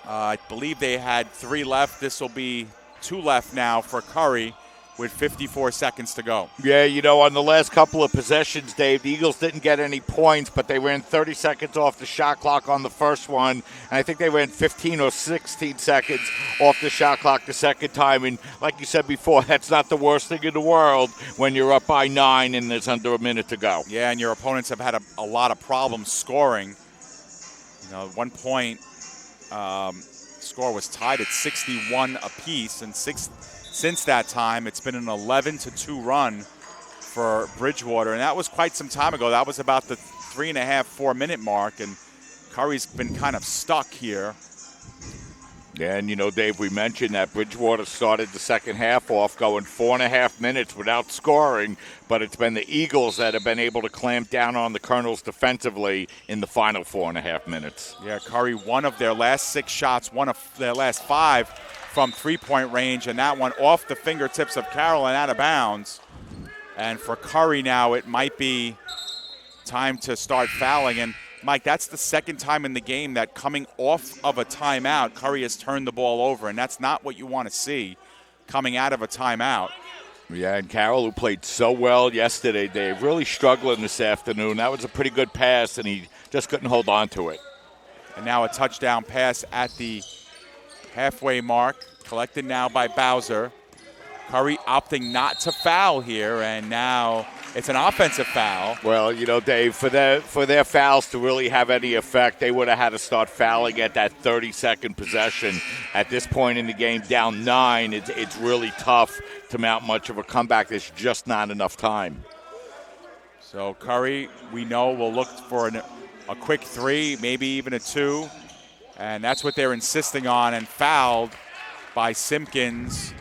I believe they had 3 left. This will be 2 left now for Curry with 54 seconds to go. Yeah, on the last couple of possessions, Dave, the Eagles didn't get any points, but they ran 30 seconds off the shot clock on the first one, and I think they ran 15 or 16 seconds off the shot clock the second time. And like you said before, that's not the worst thing in the world when you're up by 9 and there's under a minute to go. Yeah, and your opponents have had a lot of problems scoring. At one point, score was tied at 61 apiece, and since that time, it's been an 11-2 run for Bridgewater, and that was quite some time ago. That was about the 3.5-4 minute mark, and Curry's been kind of stuck here. Yeah, and Dave, we mentioned that Bridgewater started the second half off going 4.5 minutes without scoring, but it's been the Eagles that have been able to clamp down on the Colonels defensively in the final 4.5 minutes. Yeah, Curry, one of their last 6 shots, one of their last 5 from 3-point range, and that one off the fingertips of Carroll and out of bounds. And for Curry now, it might be time to start fouling. And Mike, that's the second time in the game that coming off of a timeout, Curry has turned the ball over, and that's not what you want to see coming out of a timeout. Yeah, and Carroll, who played so well yesterday, Dave, really struggling this afternoon. That was a pretty good pass, and he just couldn't hold on to it. And now a touchdown pass at the halfway mark, collected now by Bowser. Curry opting not to foul here, and now it's an offensive foul. Well, Dave, for their fouls to really have any effect, they would have had to start fouling at that 30-second possession. At this point in the game, down 9, it's really tough to mount much of a comeback. There's just not enough time. So Curry, we know, will look for a quick 3, maybe even a 2. And that's what they're insisting on, and fouled by Simpkins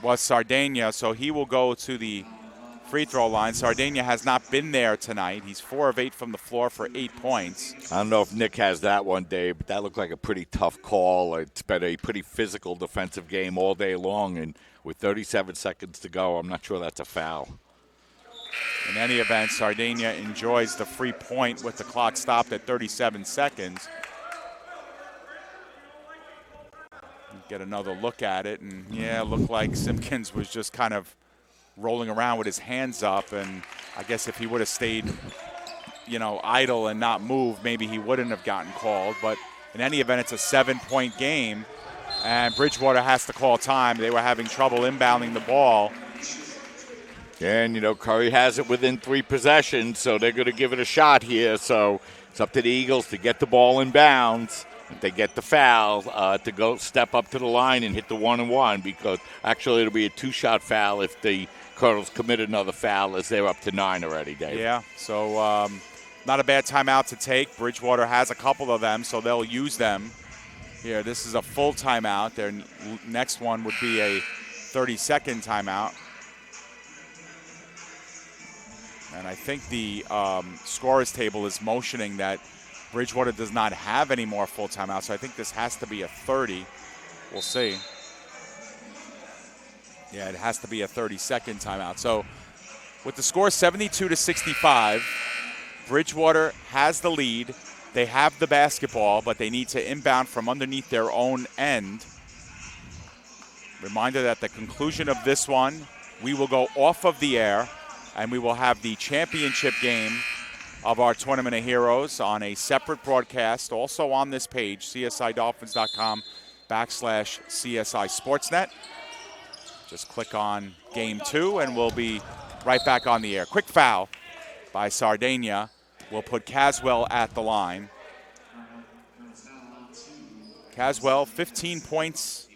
was Sardinia, so he will go to the free throw line. Sardinia has not been there tonight. He's 4 of 8 from the floor for 8 points. I don't know if Nick has that one, Dave, but that looked like a pretty tough call. It's been a pretty physical defensive game all day long, and with 37 seconds to go, I'm not sure that's a foul. In any event, Sardinia enjoys the free point with the clock stopped at 37 seconds. Get another look at it, and yeah, it looked like Simpkins was just kind of rolling around with his hands up, and I guess if he would have stayed, idle and not moved, maybe he wouldn't have gotten called. But in any event, it's a 7-point game, and Bridgewater has to call time. They were having trouble inbounding the ball. And, Curry has it within 3 possessions, so they're going to give it a shot here. So it's up to the Eagles to get the ball in bounds. If they get the foul, to go step up to the line and hit the 1-and-1, because actually it'll be a 2-shot foul if the Colonels commit another foul, as they're up to 9 already, Dave. Yeah, so not a bad timeout to take. Bridgewater has a couple of them, so they'll use them. Here, this is a full timeout. Their next one would be a 30-second timeout. And I think the scorer's table is motioning that Bridgewater does not have any more full timeouts, so I think this has to be a 30. We'll see. Yeah, it has to be a 30-second timeout. So with the score 72-65, Bridgewater has the lead. They have the basketball, but they need to inbound from underneath their own end. Reminder that at the conclusion of this one, we will go off of the air, and we will have the championship game of our Tournament of Heroes on a separate broadcast, also on this page, csidolphins.com/CSI Sportsnet. Just click on Game 2, and we'll be right back on the air. Quick foul by Sardinia will put Caswell at the line. Caswell, 15 points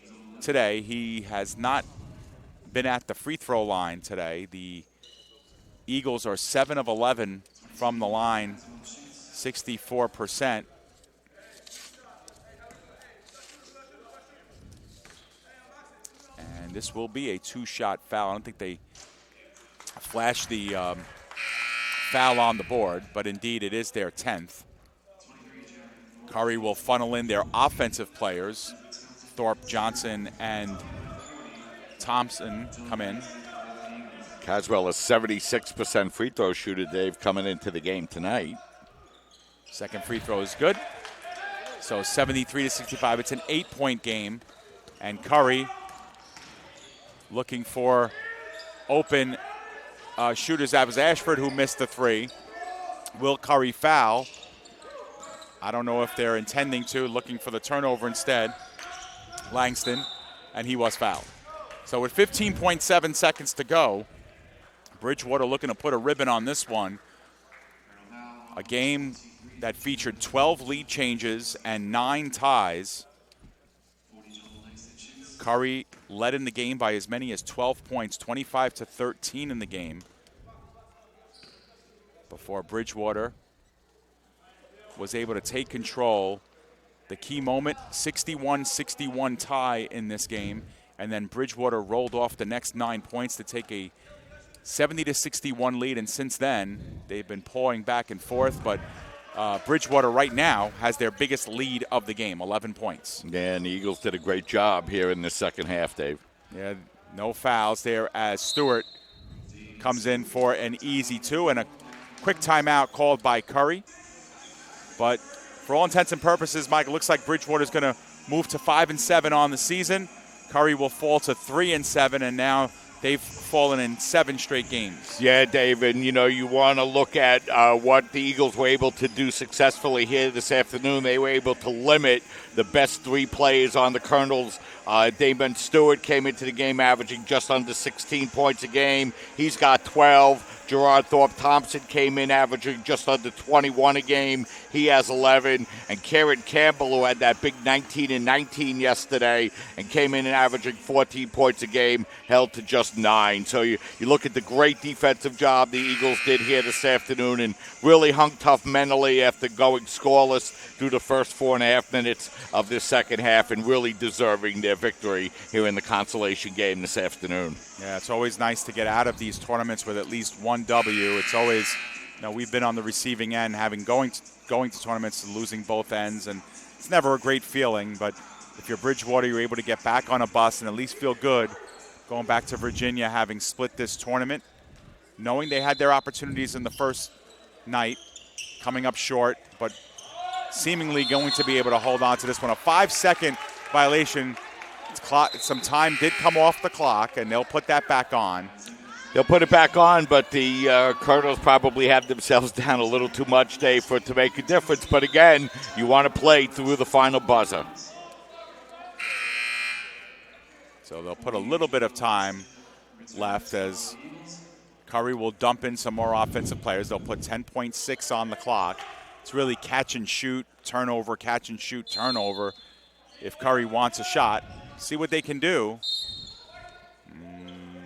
today. He has not been at the free throw line today. The Eagles are 7 of 11 from the line, 64%. And this will be a 2-shot foul. I don't think they flashed the foul on the board, but indeed it is their 10th. Curry will funnel in their offensive players. Thorpe, Johnson, and Thompson come in. Caswell is 76% free throw shooter, Dave, coming into the game tonight. Second free throw is good. So 73-65. It's an 8-point game. And Curry looking for open shooters. That was Ashford who missed the 3. Will Curry foul? I don't know if they're intending to, looking for the turnover instead. Langston, and he was fouled. So with 15.7 seconds to go, Bridgewater looking to put a ribbon on this one. A game that featured 12 lead changes and 9 ties. Curry led in the game by as many as 12 points, 25-13 in the game, before Bridgewater was able to take control. The key moment, 61-61 tie in this game, and then Bridgewater rolled off the next 9 points to take a 70-61 lead, and since then they've been pawing back and forth, but Bridgewater right now has their biggest lead of the game, 11 points. Yeah, and the Eagles did a great job here in the second half, Dave. Yeah, no fouls there as Stewart comes in for an easy 2, and a quick timeout called by Curry. But for all intents and purposes, Mike, it looks like Bridgewater's going to move to 5-7 on the season. Curry will fall to 3-7, and now they've fallen in 7 straight games. Yeah, Dave, and you want to look at what the Eagles were able to do successfully here this afternoon. They were able to limit the best 3 players on the Colonels. Damon Stewart came into the game averaging just under 16 points a game. He's got 12. Gerard Thorpe-Thompson came in averaging just under 21 a game. He has 11. And Karen Campbell, who had that big 19-19 yesterday and came in and averaging 14 points a game, held to just 9. So you look at the great defensive job the Eagles did here this afternoon and really hung tough mentally after going scoreless through the first 4.5 minutes of this second half and really deserving their victory here in the consolation game this afternoon. Yeah, it's always nice to get out of these tournaments with at least one W. It's always, we've been on the receiving end, having going to tournaments and losing both ends, and it's never a great feeling. But if you're Bridgewater, you're able to get back on a bus and at least feel good going back to Virginia, having split this tournament, knowing they had their opportunities in the first night, coming up short, but seemingly going to be able to hold on to this one. A 5-second violation. Some time did come off the clock, and they'll put that back on. They'll put it back on, but the Colonels probably have themselves down a little too much, Dave, for it to make a difference. But again, you want to play through the final buzzer. So they'll put a little bit of time left as Curry will dump in some more offensive players. They'll put 10.6 on the clock. It's really catch and shoot, turnover, catch and shoot, turnover. If Curry wants a shot, see what they can do.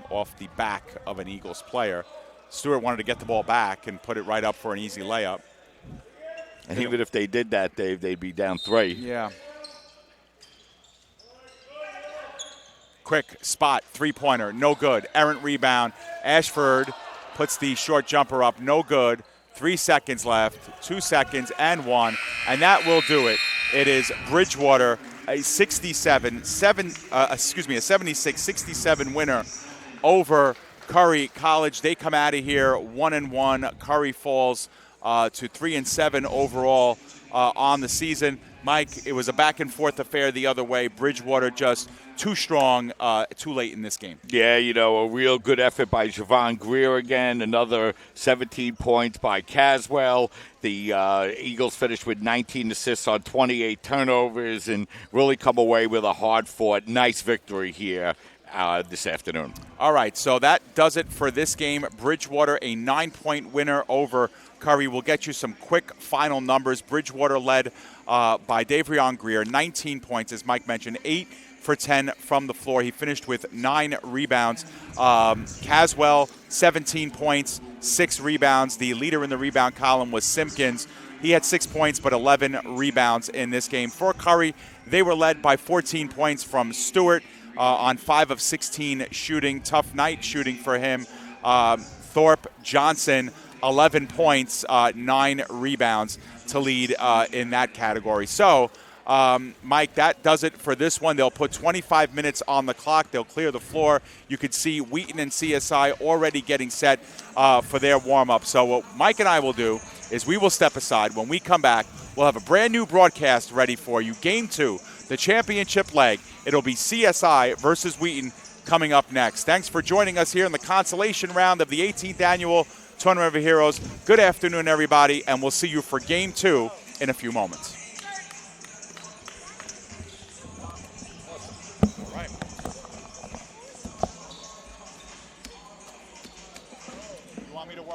Off the back of an Eagles player. Stewart wanted to get the ball back and put it right up for an easy layup. And even if they did that, Dave, they'd be down 3. Yeah. Quick spot, three-pointer, no good. Errant rebound. Ashford puts the short jumper up, no good. 3 seconds left, 2 seconds and 1, and that will do it. It is Bridgewater, a 76-67 winner over Curry College. They come out of here 1-1. Curry falls to 3-7 overall on the season. Mike, it was a back-and-forth affair the other way. Bridgewater just too strong, too late in this game. Yeah, a real good effort by Javon Greer again. Another 17 points by Caswell. The Eagles finished with 19 assists on 28 turnovers and really come away with a hard-fought, nice victory here this afternoon. All right, so that does it for this game. Bridgewater, a 9-point winner over Curry. We'll get you some quick final numbers. Bridgewater led by Davrion Greer, 19 points, as Mike mentioned, 8 for 10 from the floor. He finished with 9 rebounds. Caswell, 17 points, 6 rebounds. The leader in the rebound column was Simpkins. He had 6 points, but 11 rebounds in this game. For Curry, they were led by 14 points from Stewart on 5 of 16 shooting. Tough night shooting for him. Thorpe Johnson, 11 points, 9 rebounds to lead in that category. So, Mike, that does it for this one. They'll put 25 minutes on the clock. They'll clear the floor. You could see Wheaton and CSI already getting set for their warm-up. So what Mike and I will do is we will step aside. When we come back, we'll have a brand-new broadcast ready for you. Game 2, the championship leg. It'll be CSI versus Wheaton coming up next. Thanks for joining us here in the consolation round of the 18th annual Tournament of Heroes. Good afternoon, everybody, and we'll see you for Game 2 in a few moments.